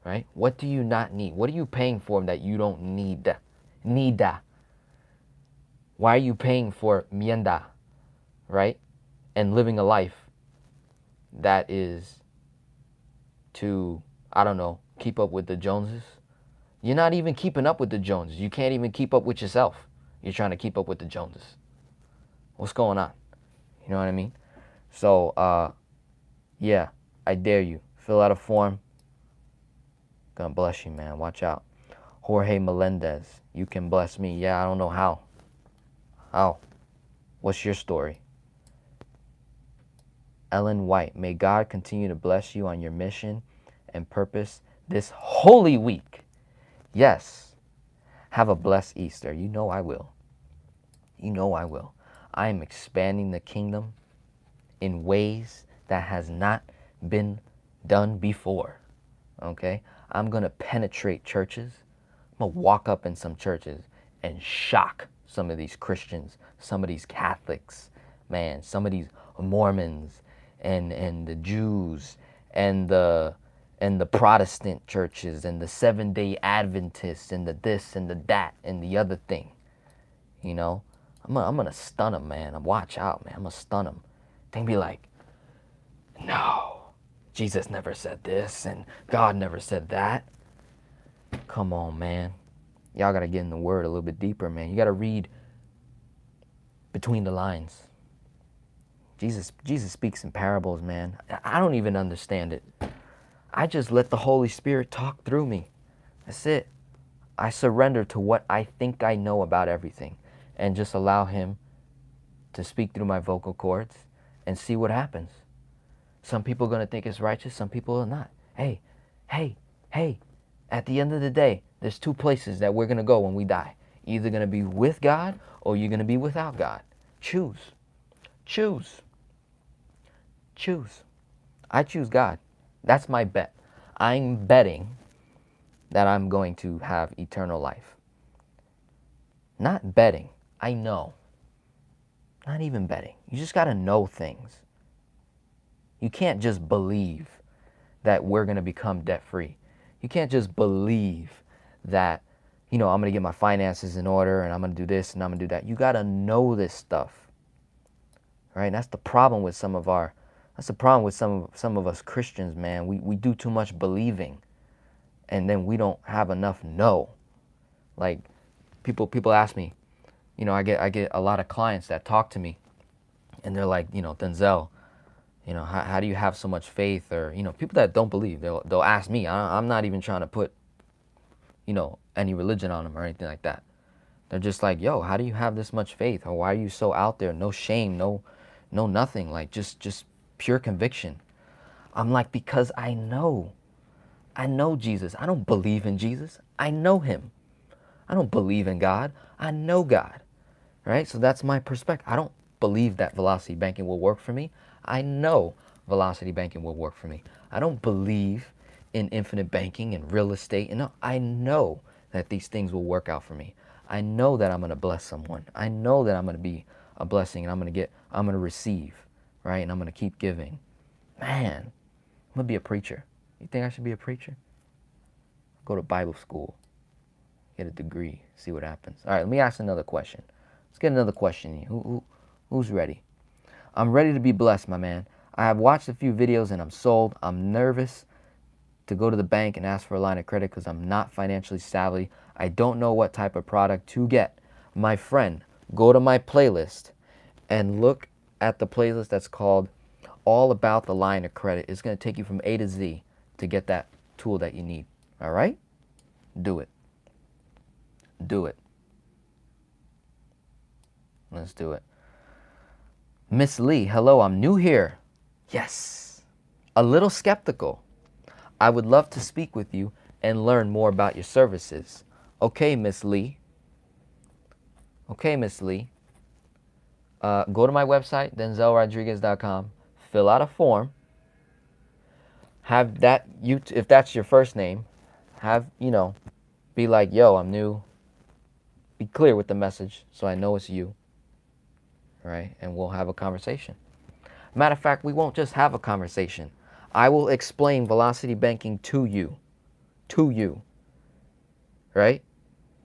right? What do you not need? What are you paying for that you don't need? Nida. Why are you paying for mienda, right? And living a life that is to, I don't know, keep up with the Joneses? You're not even keeping up with the Joneses. You can't even keep up with yourself. You're trying to keep up with the Joneses. What's going on? You know what I mean? So, yeah, I dare you. Fill out a form. Gonna bless you, man. Watch out. Jorge Melendez, you can bless me. Yeah, I don't know how. How? What's your story? Ellen White, may God continue to bless you on your mission and purpose this holy week. Yes. Have a blessed Easter. You know I will. You know I will. I am expanding the kingdom in ways that has not been done before. Okay? I'm going to penetrate churches. I'm going to walk up in some churches and shock some of these Christians, some of these Catholics, man, some of these Mormons and the Jews and the Protestant churches and the Seventh-day Adventists and the this and the that and the other thing. You know, I'm gonna stun them, man. Watch out, man. I'm gonna stun them. They be like, no, Jesus never said this and God never said that. Come on, man. Y'all gotta get in the word a little bit deeper, man. You gotta read between the lines. Jesus speaks in parables, man. I don't even understand it. I just let the Holy Spirit talk through me. That's it. I surrender to what I think I know about everything and just allow him to speak through my vocal cords and see what happens. Some people are going to think it's righteous, some people are not. Hey, at the end of the day, there's two places that we're going to go when we die. Either going to be with God or you're going to be without God. Choose. I choose God. That's my bet. I'm betting that I'm going to have eternal life. Not betting. I know. Not even betting. You just got to know things. You can't just believe that we're going to become debt-free. You can't just believe that, I'm going to get my finances in order and I'm going to do this and I'm going to do that. You got to know this stuff. Right? And that's the problem with some of us Christians, man. We do too much believing and then we don't have enough know. Like people ask me, I get a lot of clients that talk to me and they're like, Denzel, how do you have so much faith? Or, people that don't believe, they'll ask me. I'm not even trying to put, any religion on them or anything like that. They're just like, yo, how do you have this much faith? Or why are you so out there? No shame, no nothing. Like just pure conviction. I'm like, because I know Jesus. I don't believe in Jesus. I know him. I don't believe in God. I know God. Right? So that's my perspective. I don't believe that velocity banking will work for me. I know velocity banking will work for me. I don't believe in infinite banking and real estate. And no, I know that these things will work out for me. I know that I'm going to bless someone. I know that I'm going to be a blessing and I'm going to receive, right? And I'm going to keep giving. Man, I'm going to be a preacher. You think I should be a preacher? Go to Bible school, get a degree, see what happens. All right, let me ask another question. Let's get another question here. Who's ready? I'm ready to be blessed, my man. I have watched a few videos and I'm sold. I'm nervous to go to the bank and ask for a line of credit because I'm not financially savvy. I don't know what type of product to get. My friend, go to my playlist and look at the playlist that's called All About the Line of Credit. It's going to take you from A to Z to get that tool that you need. All right? Do it. Do it. Let's do it. Miss Lee, hello, I'm new here. Yes. A little skeptical. I would love to speak with you and learn more about your services. Okay, Miss Lee. Okay, Miss Lee. Go to my website, denzelrodriguez.com. Fill out a form. Have that, if that's your first name, be like, yo, I'm new. Be clear with the message so I know it's you. Right? And we'll have a conversation. Matter of fact, we won't just have a conversation. I will explain velocity banking to you. To you. Right?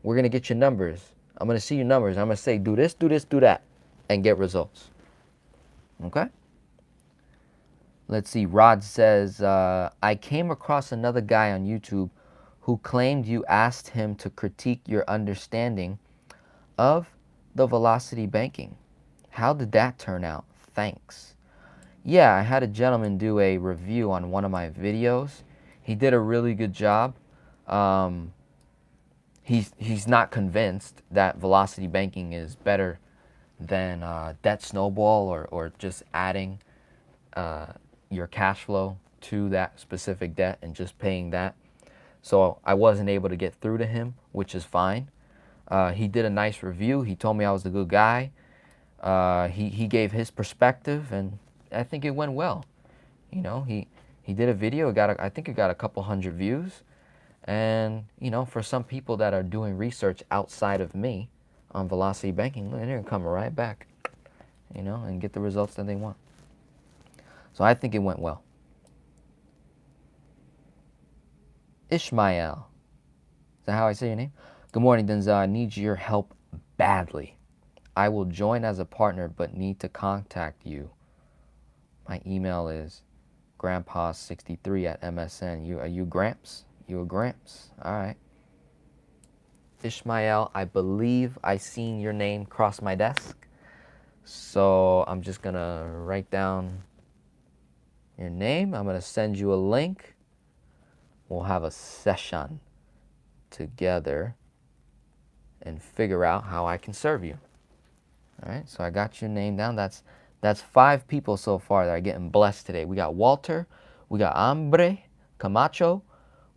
We're going to get your numbers. I'm going to see your numbers. I'm going to say, do this, do this, do that, and get results. Okay? Let's see. Rod says, I came across another guy on YouTube who claimed you asked him to critique your understanding of the velocity banking. How did that turn out? Thanks. Yeah, I had a gentleman do a review on one of my videos. He did a really good job. He's not convinced that velocity banking is better than debt snowball or just adding your cash flow to that specific debt and just paying that. So I wasn't able to get through to him, which is fine. He did a nice review. He told me I was a good guy. He gave his perspective, and I think it went well. You know, he did a video. I think it got a couple hundred views. And, you know, for some people that are doing research outside of me on velocity banking, they're going to come right back, you know, and get the results that they want. So I think it went well. Ishmael. Is that how I say your name? Good morning, Denzel. I need your help badly. I will join as a partner, but need to contact you. My email is grandpa63@msn. Are you Gramps? You a Gramps? All right. Ishmael, I believe I seen your name cross my desk. So I'm just going to write down your name. I'm going to send you a link. We'll have a session together and figure out how I can serve you. All right, so I got your name down. That's 5 people so far that are getting blessed today. We got Walter, we got Hambre Camacho,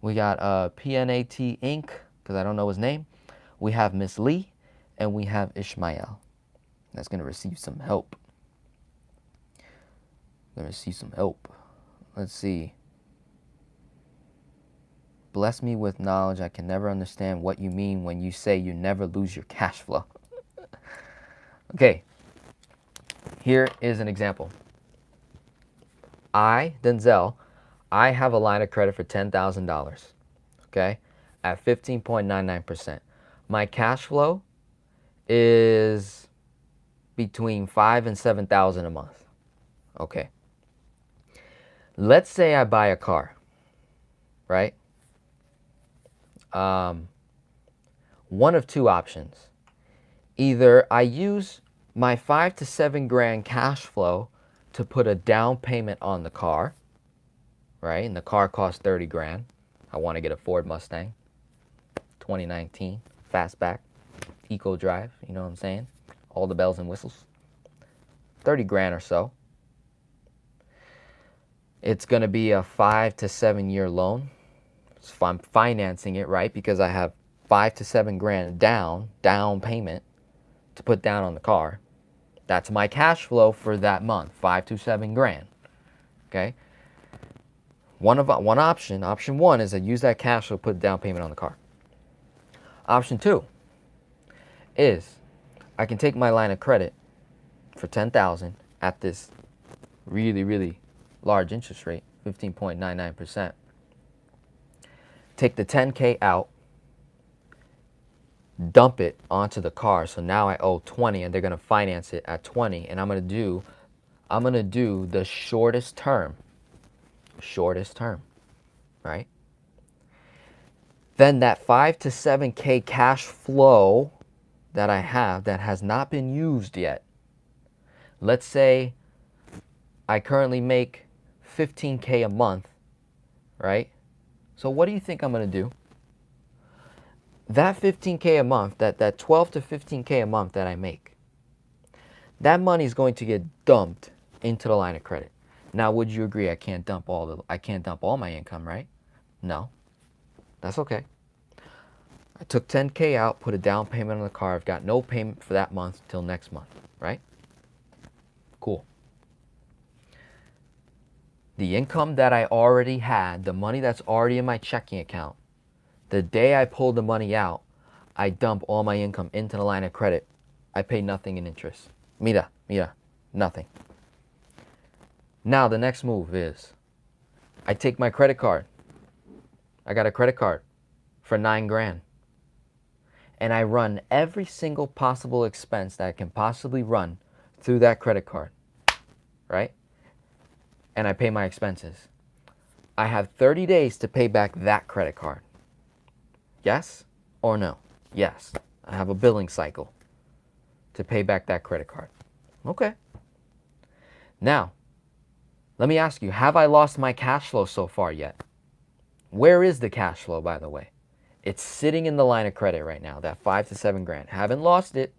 we got PNAT Inc., because I don't know his name. We have Miss Lee, and we have Ishmael. That's going to receive some help. Going to receive some help. Let's see. Bless me with knowledge. I can never understand what you mean when you say you never lose your cash flow. Okay, here is an example. Denzel, I have a line of credit for $10,000, okay, at 15.99%. My cash flow is between $5,000 and $7,000 a month, okay. Let's say I buy a car, right? One of two options. Either I use my $5,000 to $7,000 cash flow to put a down payment on the car, right? And the car costs $30,000. I want to get a Ford Mustang, 2019, fastback, eco drive. You know what I'm saying? All the bells and whistles. $30,000 or so. It's going to be a 5 to 7 year loan. So I'm financing it, right? Because I have $5,000 to $7,000 down payment to put down on the car. That's my cash flow for that month, $5,000 to $7,000. Okay. One option. Option one is to use that cash flow to put down payment on the car. Option two is I can take my line of credit for $10,000 at this really, really large interest rate, 15.99%. Take the $10K out, dump it onto the car. So now I owe $20,000 and they're going to finance it at $20,000, and I'm going to do the shortest term, right? Then that 5 to 7K cash flow that I have that has not been used yet, Let's say I currently make $15K a month, right? So what do you think I'm going to do? That $15K a month, that 12 to $15K a month that I make, that money is going to get dumped into the line of credit. Now, would you agree I can't dump all my income, right? No. That's okay. I took 10K out, put a down payment on the car. I've got no payment for that month till next month, right? Cool. The income that I already had, the money that's already in my checking account, the day I pull the money out, I dump all my income into the line of credit. I pay nothing in interest. Mira, nothing. Now the next move is I take my credit card. I got a credit card for 9 grand. And I run every single possible expense that I can possibly run through that credit card, right? And I pay my expenses. I have 30 days to pay back that credit card. Yes or no? Yes. I have a billing cycle to pay back that credit card. Okay. Now, let me ask you, have I lost my cash flow so far yet? Where is the cash flow, by the way? It's sitting in the line of credit right now, that 5 to 7 grand. Haven't lost it.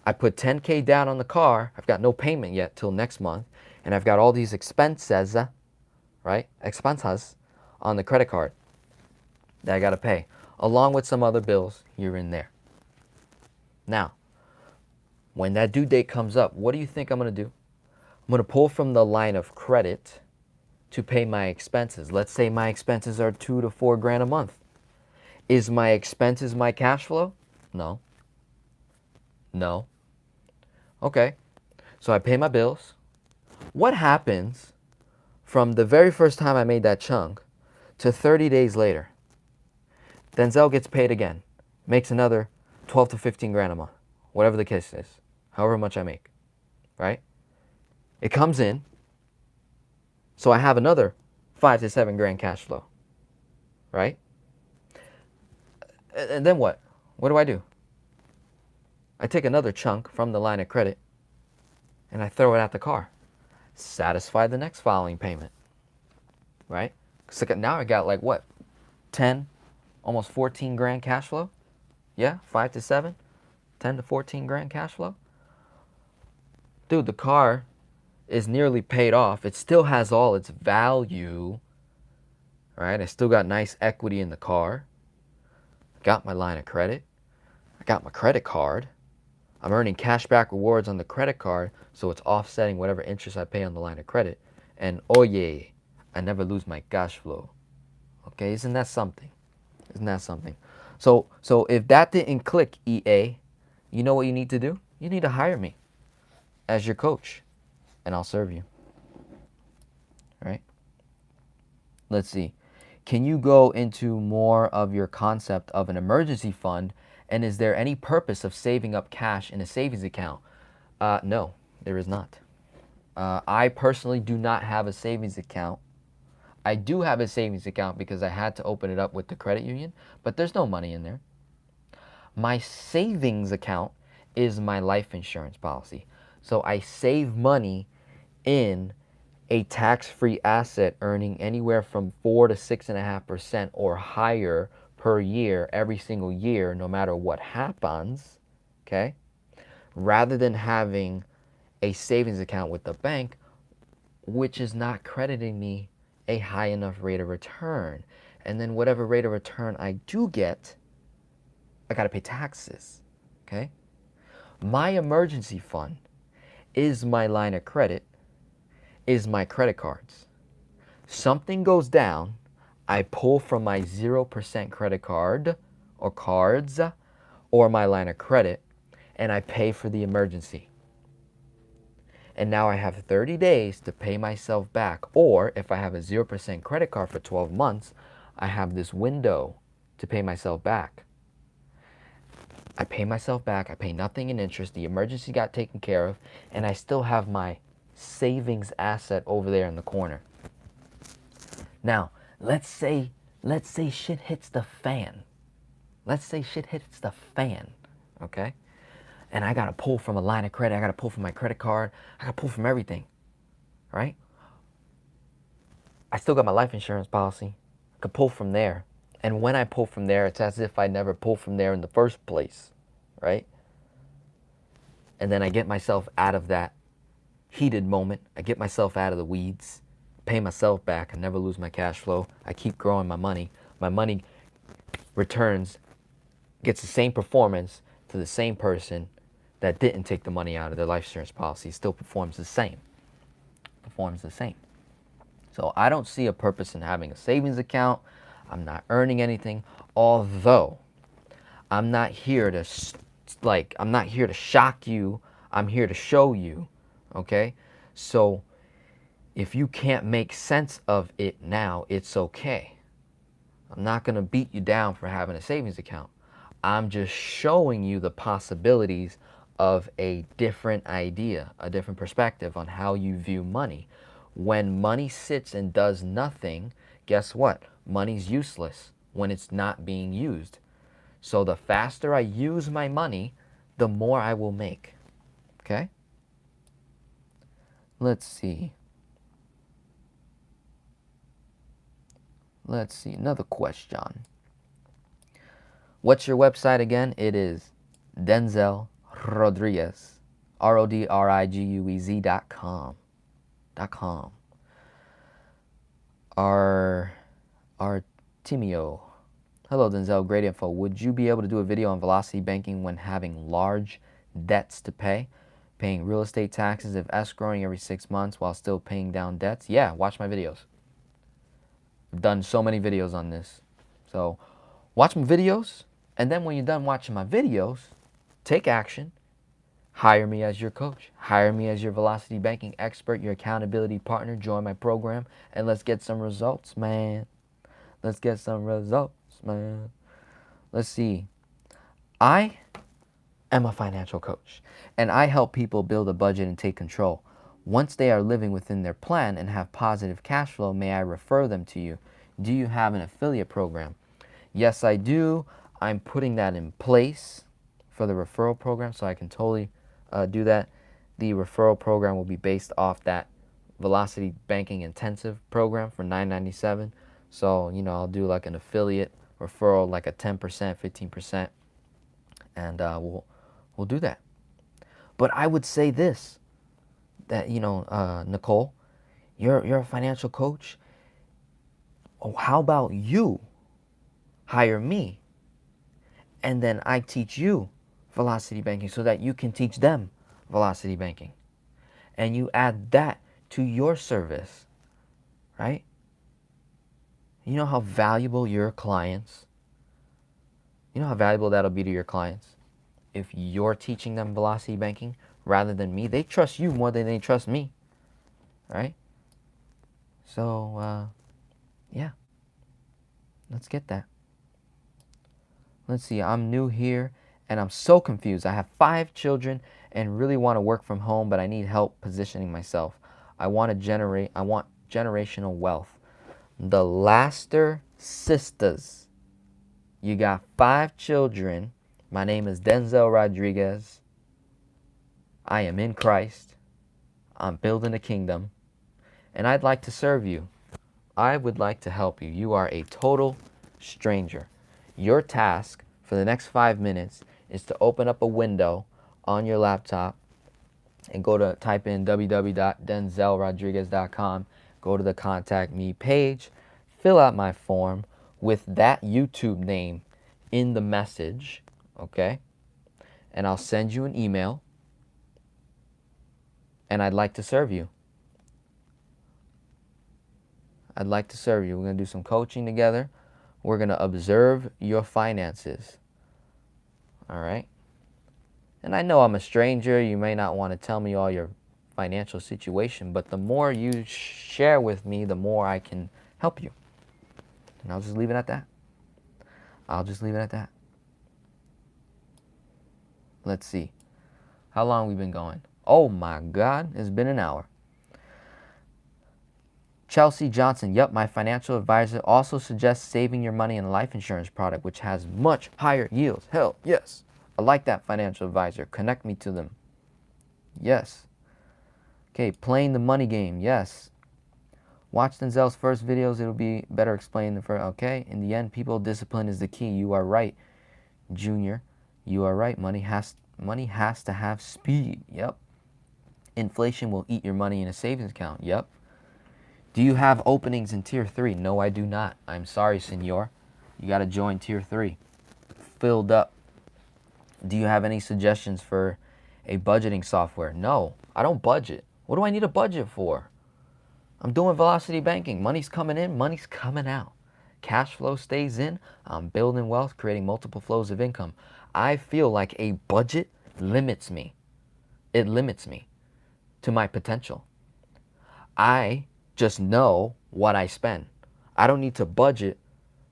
I put 10K down on the car. I've got no payment yet till next month. And I've got all these expenses, right? Expenses on the credit card that I got to pay, along with some other bills here and there. Now, when that due date comes up, what do you think I'm going to do? I'm going to pull from the line of credit to pay my expenses. Let's say my expenses are 2 to 4 grand a month. Is my expenses my cash flow? No. No. Okay. So I pay my bills. What happens from the very first time I made that chunk to 30 days later? Denzel gets paid again. Makes another 12 to 15 grand a month. Whatever the case is. However much I make. Right? It comes in. So I have another 5 to 7 grand cash flow. Right? And then what? What do? I take another chunk from the line of credit and I throw it at the car. Satisfy the next following payment. Right? So now I got like what? 10, almost 14 grand cash flow? Yeah, 5 to 7, 10 to 14 grand cash flow. Dude, the car is nearly paid off. It still has all its value. Right? I still got nice equity in the car. Got my line of credit. I got my credit card. I'm earning cashback rewards on the credit card, so it's offsetting whatever interest I pay on the line of credit. And oh yeah, I never lose my cash flow. Okay, isn't that something? Isn't that something? So if that didn't click, EA, you know what you need to do? You need to hire me as your coach, and I'll serve you. Right? Let's see. Can you go into more of your concept of an emergency fund? And is there any purpose of saving up cash in a savings account? No, there is not. I personally do not have a savings account. I do have a savings account because I had to open it up with the credit union, but there's no money in there. My savings account is my life insurance policy. So I save money in a tax-free asset earning anywhere from 4 to 6.5% or higher per year, every single year, no matter what happens, okay? Rather than having a savings account with the bank, which is not crediting me a high enough rate of return. And then whatever rate of return I do get, I gotta pay taxes, okay? My emergency fund is my line of credit, is my credit cards. Something goes down, I pull from my 0% credit card or cards or my line of credit and I pay for the emergency. And now I have 30 days to pay myself back. Or if I have a 0% credit card for 12 months, I have this window to pay myself back. I pay myself back, I pay nothing in interest, the emergency got taken care of, and I still have my savings asset over there in the corner. Now, let's say shit hits the fan. Let's say shit hits the fan, okay? and I got to pull from a line of credit. I got to pull from my credit card. I got to pull from everything, right? I still got my life insurance policy. I could pull from there. And when I pull from there, it's as if I never pulled from there in the first place, right? And then I get myself out of that heated moment. I get myself out of the weeds, pay myself back. I never lose my cash flow. I keep growing my money. My money returns, gets the same performance to the same person that didn't take the money out of their life insurance policy. Still performs the same. Performs the same. So I don't see a purpose in having a savings account. I'm not earning anything, although I'm not here to I'm not here to shock you. I'm here to show you, okay? So if you can't make sense of it now, it's okay. I'm not going to beat you down for having a savings account. I'm just showing you the possibilities of a different idea, a different perspective on how you view money. When money sits and does nothing, guess what? Money's useless when it's not being used. So the faster I use my money, the more I will make. Okay? Let's see. Let's see, another question. What's your website again? It is Denzel Rodriguez, RODRIGUEZ.com. Artemio. Hello, Denzel. Great info. Would you be able to do a video on velocity banking when having large debts to pay? Paying real estate taxes if escrowing every 6 months while still paying down debts? Yeah, watch my videos. I've done so many videos on this. So watch my videos, and then when you're done watching my videos, take action. Hire me as your coach. Hire me as your velocity banking expert, your accountability partner. Join my program, and let's get some results, man. Let's get some results, man. Let's see. I am a financial coach, and I help people build a budget and take control. Once they are living within their plan and have positive cash flow, may I refer them to you? Do you have an affiliate program? Yes, I do. I'm putting that in place for the referral program, so I can totally do that. The referral program will be based off that Velocity Banking Intensive program for $9.97. So, you know, I'll do like an affiliate referral, like a 10%, 15%, and we'll do that. But I would say this, that, you know, Nicole, you're a financial coach. Oh, how about you hire me, and then I teach you velocity banking so that you can teach them velocity banking, and you add that to your service, right? You know how valuable your clients, you know how valuable that'll be to your clients if you're teaching them velocity banking rather than me. They trust you more than they trust me, right? So, yeah, let's get that. Let's see, I'm new here and I'm so confused. I have 5 children and really want to work from home, but I need help positioning myself. I want generational wealth. The Laster Sisters. You got 5 children. My name is Denzel Rodriguez. I am in Christ. I'm building a kingdom. And I'd like to serve you. I would like to help you. You are a total stranger. Your task for the next 5 minutes is to open up a window on your laptop and type in www.denzelrodriguez.com. Go to the Contact Me page, fill out my form with that YouTube name in the message, okay? And I'll send you an email, and I'd like to serve you. I'd like to serve you. We're going to do some coaching together. We're going to observe your finances, all right? And I know I'm a stranger. You may not want to tell me all your financial situation, but the more you share with me, the more I can help you. And I'll just leave it at that. Let's see. How long we been going? Oh my God, it's been an hour. Chelsea Johnson, yep, my financial advisor also suggests saving your money in a life insurance product, which has much higher yields. Hell, yes. I like that financial advisor. Connect me to them. Yes. Okay, playing the money game. Yes. Watch Denzel's first videos. It'll be better explained than first. Okay. In the end, people discipline is the key. You are right, Junior. You are right. Money has to have speed. Yep. Inflation will eat your money in a savings account. Yep. Do you have openings in Tier 3? No, I do not. I'm sorry, senor. You got to join Tier 3. Filled up. Do you have any suggestions for a budgeting software? No, I don't budget. What do I need a budget for? I'm doing velocity banking. Money's coming in, money's coming out. Cash flow stays in. I'm building wealth, creating multiple flows of income. I feel like a budget limits me. It limits me to my potential. I just know what I spend. I don't need to budget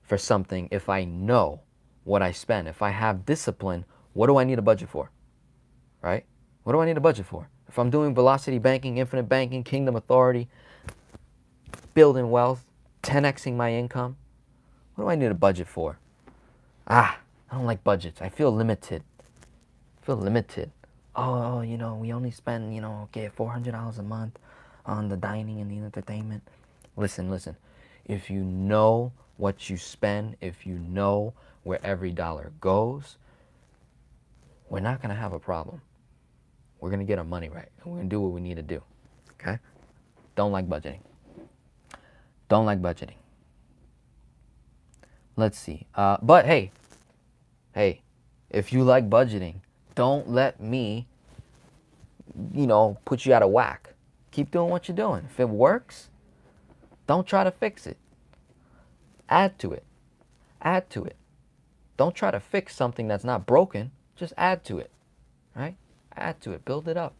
for something if I know what I spend. If I have discipline, what do I need a budget for? Right? What do I need a budget for? If I'm doing velocity banking, infinite banking, kingdom authority, building wealth, 10xing my income, what do I need a budget for? I don't like budgets. I feel limited. Oh, we only spend, okay, $400 a month on the dining and the entertainment. Listen. If you know what you spend, if you know where every dollar goes, we're not going to have a problem. We're going to get our money right. And we're going to do what we need to do. Okay? Don't like budgeting. Let's see. But hey, if you like budgeting, don't let me, put you out of whack. Keep doing what you're doing. If it works, don't try to fix it. Add to it. Don't try to fix something that's not broken. Just add to it. Right? Add to it. Build it up.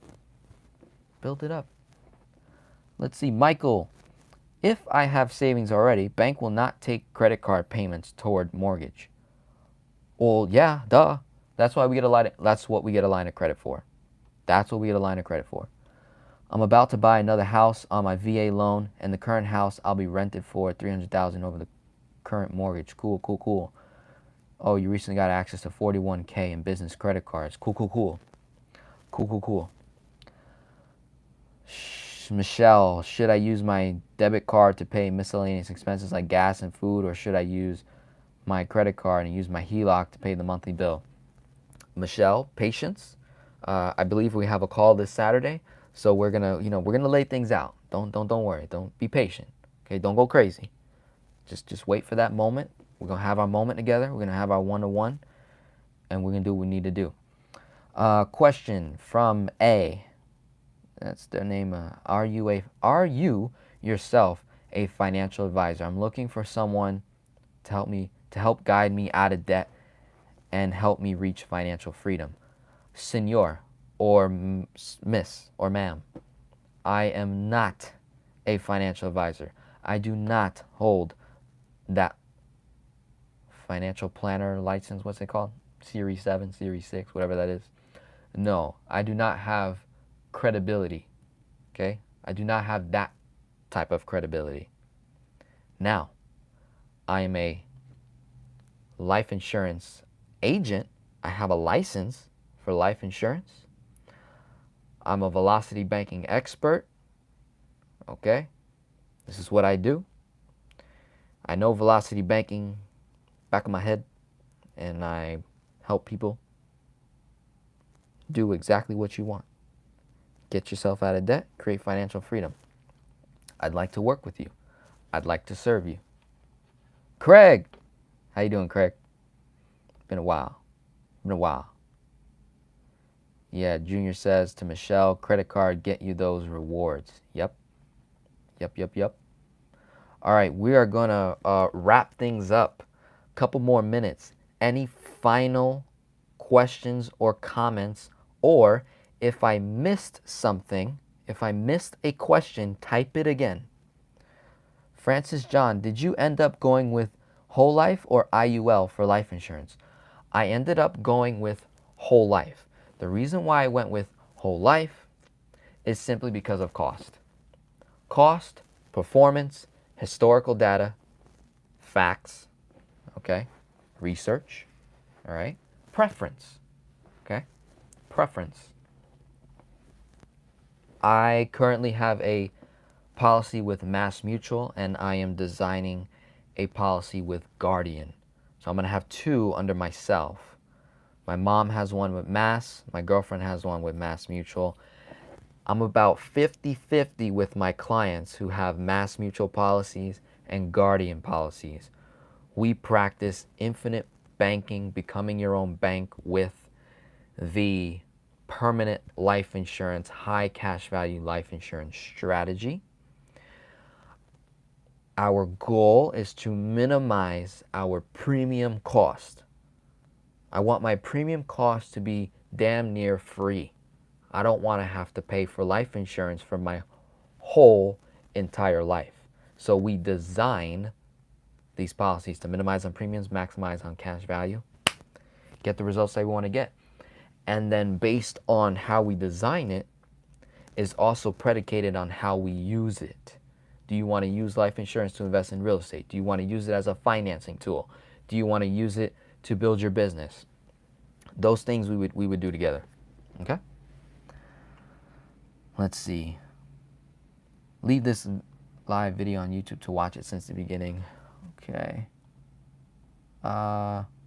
Let's see. Michael, if I have savings already, bank will not take credit card payments toward mortgage. Well, yeah, duh. That's what we get a line of credit for. I'm about to buy another house on my VA loan, and the current house I'll be rented for $300,000 over the current mortgage. Cool. Oh, you recently got access to $41K in business credit cards. Cool. Michelle, should I use my debit card to pay miscellaneous expenses like gas and food, or should I use my credit card and use my HELOC to pay the monthly bill? Michelle, patience. I believe we have a call this Saturday, so we're gonna lay things out. Don't worry. Don't be patient. Okay, don't go crazy. Just wait for that moment. We're gonna have our moment together. We're gonna have our one-to-one, and we're gonna do what we need to do. Question from A. That's their name. Are you yourself a financial advisor? I'm looking for someone to help guide me out of debt and help me reach financial freedom. Senor or miss or ma'am, I am not a financial advisor. I do not hold that financial planner license. What's it called? Series 7, Series 6, whatever that is. No, I do not have credibility. Okay? I do not have that type of credibility. Now, I am a life insurance agent. I have a license for life insurance. I'm a velocity banking expert. Okay? This is what I do. I know velocity banking back of my head, and I help people do exactly what you want. Get yourself out of debt, create financial freedom. I'd like to work with you. I'd like to serve you. Craig! How you doing, Craig? Been a while. Yeah, Junior says to Michelle, credit card get you those rewards. Yep. All right, we are going to wrap things up. Couple more minutes. Any final questions or comments? Or if I missed something, if I missed a question, type it again. Francis John, did you end up going with whole life or IUL for life insurance? I ended up going with whole life. The reason why I went with whole life is simply because of cost. Cost, performance, historical data, facts, okay, research, all right, preference. Okay? Preference. I currently have a policy with Mass Mutual, and I am designing a policy with Guardian. So I'm going to have two under myself. My mom has one with Mass. My girlfriend has one with Mass Mutual. I'm about 50-50 with my clients who have Mass Mutual policies and Guardian policies. We practice infinite banking, becoming your own bank with the permanent life insurance, high cash value life insurance strategy. Our goal is to minimize our premium cost. I want my premium cost to be damn near free. I don't want to have to pay for life insurance for my whole entire life. So we design these policies to minimize on premiums, maximize on cash value, get the results that we want to get. And then based on how we design it is also predicated on how we use it. Do you want to use life insurance to invest in real estate? Do you want to use it as a financing tool? Do you want to use it to build your business? Those things we would do together. Okay? Let's see. Leave this live video on YouTube to watch it since the beginning. Okay.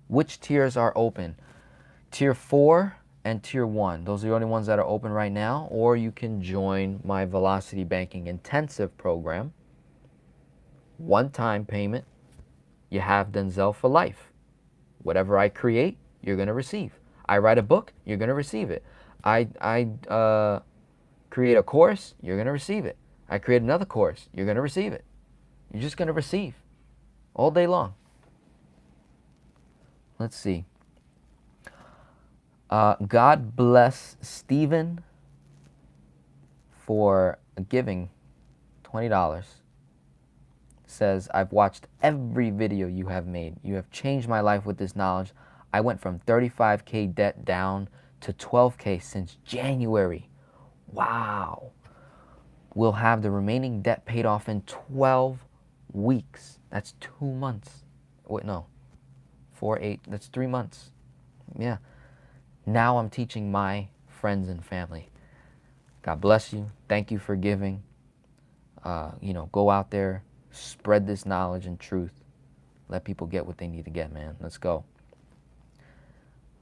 Which tiers are open? Tier 4 and Tier 1. Those are the only ones that are open right now. Or you can join my Velocity Banking Intensive program. One-time payment. You have Denzel for life. Whatever I create, you're going to receive. I write a book, you're going to receive it. I create a course, you're going to receive it. I create another course, you're going to receive it. You're just going to receive all day long. Let's see. God bless Stephen for giving $20. Says, I've watched every video you have made. You have changed my life with this knowledge. I went from 35K debt down to 12K since January. Wow. We'll have the remaining debt paid off in 12 weeks. That's 2 months. Wait, no. 4, 8, that's 3 months. Yeah. Now I'm teaching my friends and family. God bless you. Thank you for giving. Go out there, spread this knowledge and truth. Let people get what they need to get, man. Let's go.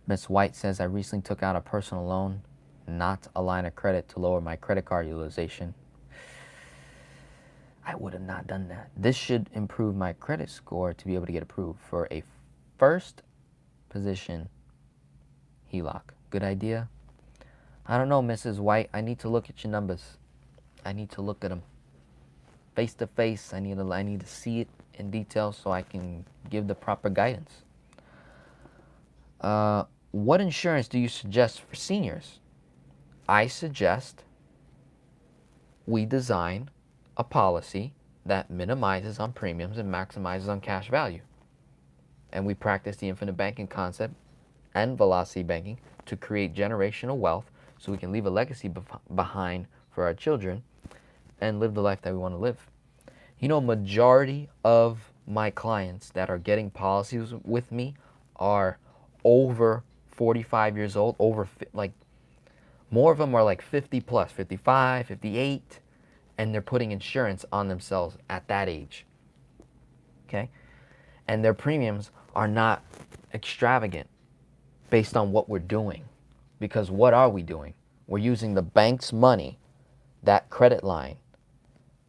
Miss White says, I recently took out a personal loan, not a line of credit, to lower my credit card utilization. I would have not done that. This should improve my credit score to be able to get approved for a first position HELOC. Good idea? I don't know, Mrs. White. I need to look at your numbers. I need to look at them face to face. I need to see it in detail so I can give the proper guidance. What insurance do you suggest for seniors? I suggest we design a policy that minimizes on premiums and maximizes on cash value. And we practice the infinite banking concept and velocity banking to create generational wealth so we can leave a legacy behind for our children and live the life that we want to live. You know, majority of my clients that are getting policies with me are over 45 years old, more of them are like 50 plus, 55, 58, and they're putting insurance on themselves at that age. Okay? And their premiums are not extravagant based on what we're doing. Because what are we doing? We're using the bank's money, that credit line,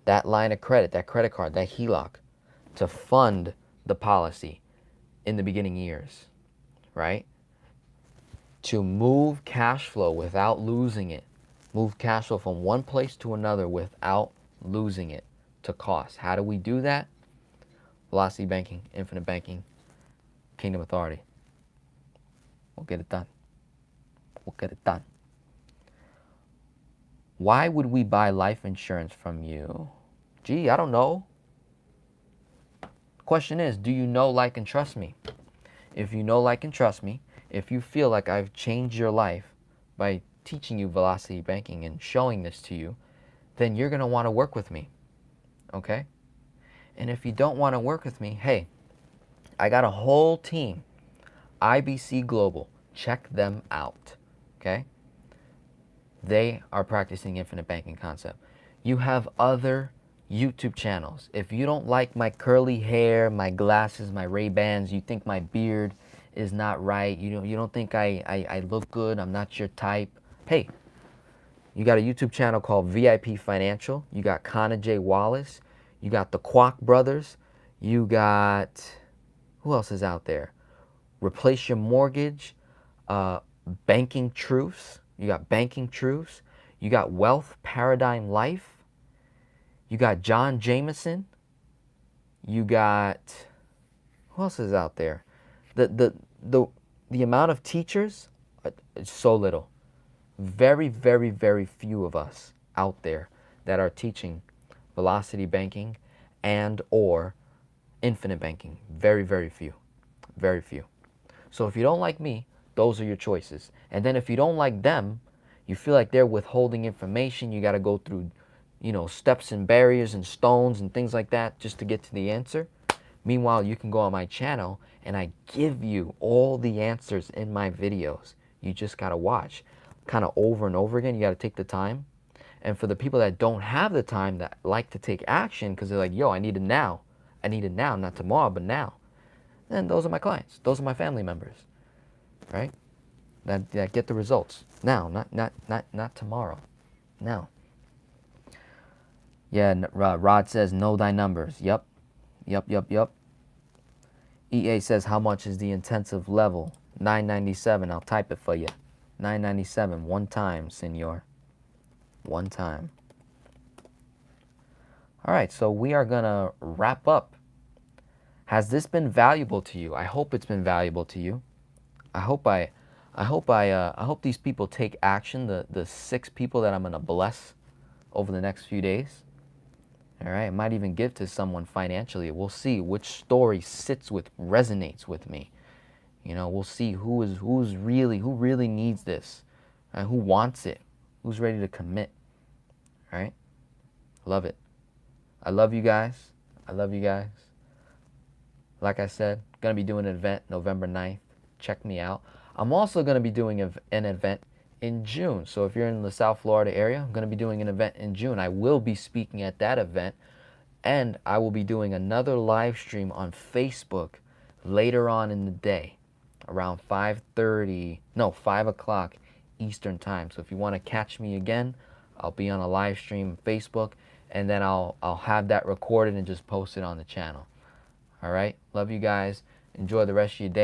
that line of credit, that credit card, that HELOC, to fund the policy in the beginning years, right? To move cash flow without losing it. Move cash flow from one place to another without losing it to cost. How do we do that? Velocity banking, infinite banking, kingdom authority. We'll get it done. We'll get it done. Why would we buy life insurance from you? Gee, I don't know. Question is, do you know, like, and trust me? If you know, like, and trust me, if you feel like I've changed your life by teaching you velocity banking and showing this to you, then you're going to want to work with me. Okay? And if you don't want to work with me, hey, I got a whole team. IBC Global. Check them out. okay? They are practicing infinite banking concept. You have other YouTube channels. If you don't like my curly hair, my glasses, my Ray-Bans, you think my beard is not right, you don't think I look good, I'm not your type, hey, you got a YouTube channel called VIP Financial. You got Connor J. Wallace. You got the Kwok Brothers. You got, who else is out there? Replace Your Mortgage. Banking Truths. You got Banking Truths. You got Wealth Paradigm Life. You got John Jameson. You got, who else is out there? The amount of teachers is so little. Very, very, very few of us out there that are teaching velocity banking and or infinite banking. Very, very few. Very few. So if you don't like me, those are your choices. And then if you don't like them, you feel like they're withholding information, you got to go through, steps and barriers and stones and things like that just to get to the answer. Meanwhile, you can go on my channel and I give you all the answers in my videos. You just got to watch kind of over and over again. You got to take the time. And for the people that don't have the time, that like to take action because they're like, yo, I need it now. I need it now, not tomorrow, but now. Then those are my clients. Those are my family members, right? That get the results now, not tomorrow, now. Yeah, Rod says, know thy numbers. Yep. EA says, how much is the intensive level? $9.97. I'll type it for you. $9.97. One time, senor. One time. All right, so we are going to wrap up. Has this been valuable to you? I hope it's been valuable to you. I hope these people take action, the 6 people that I'm going to bless over the next few days. All right, I might even give to someone financially. We'll see which story resonates with me. We'll see who really needs this, and who wants it, who's ready to commit. All right, love it. I love you guys. I love you guys. Like I said, gonna be doing an event November 9th. Check me out. I'm also gonna be doing an event in June. So if you're in the South Florida area, I'm gonna be doing an event in June. I will be speaking at that event, and I will be doing another live stream on Facebook later on in the day, around 5 o'clock Eastern time. So if you want to catch me again, I'll be on a live stream on Facebook, and then I'll have that recorded and just post it on the channel. All right, love you guys. Enjoy the rest of your day.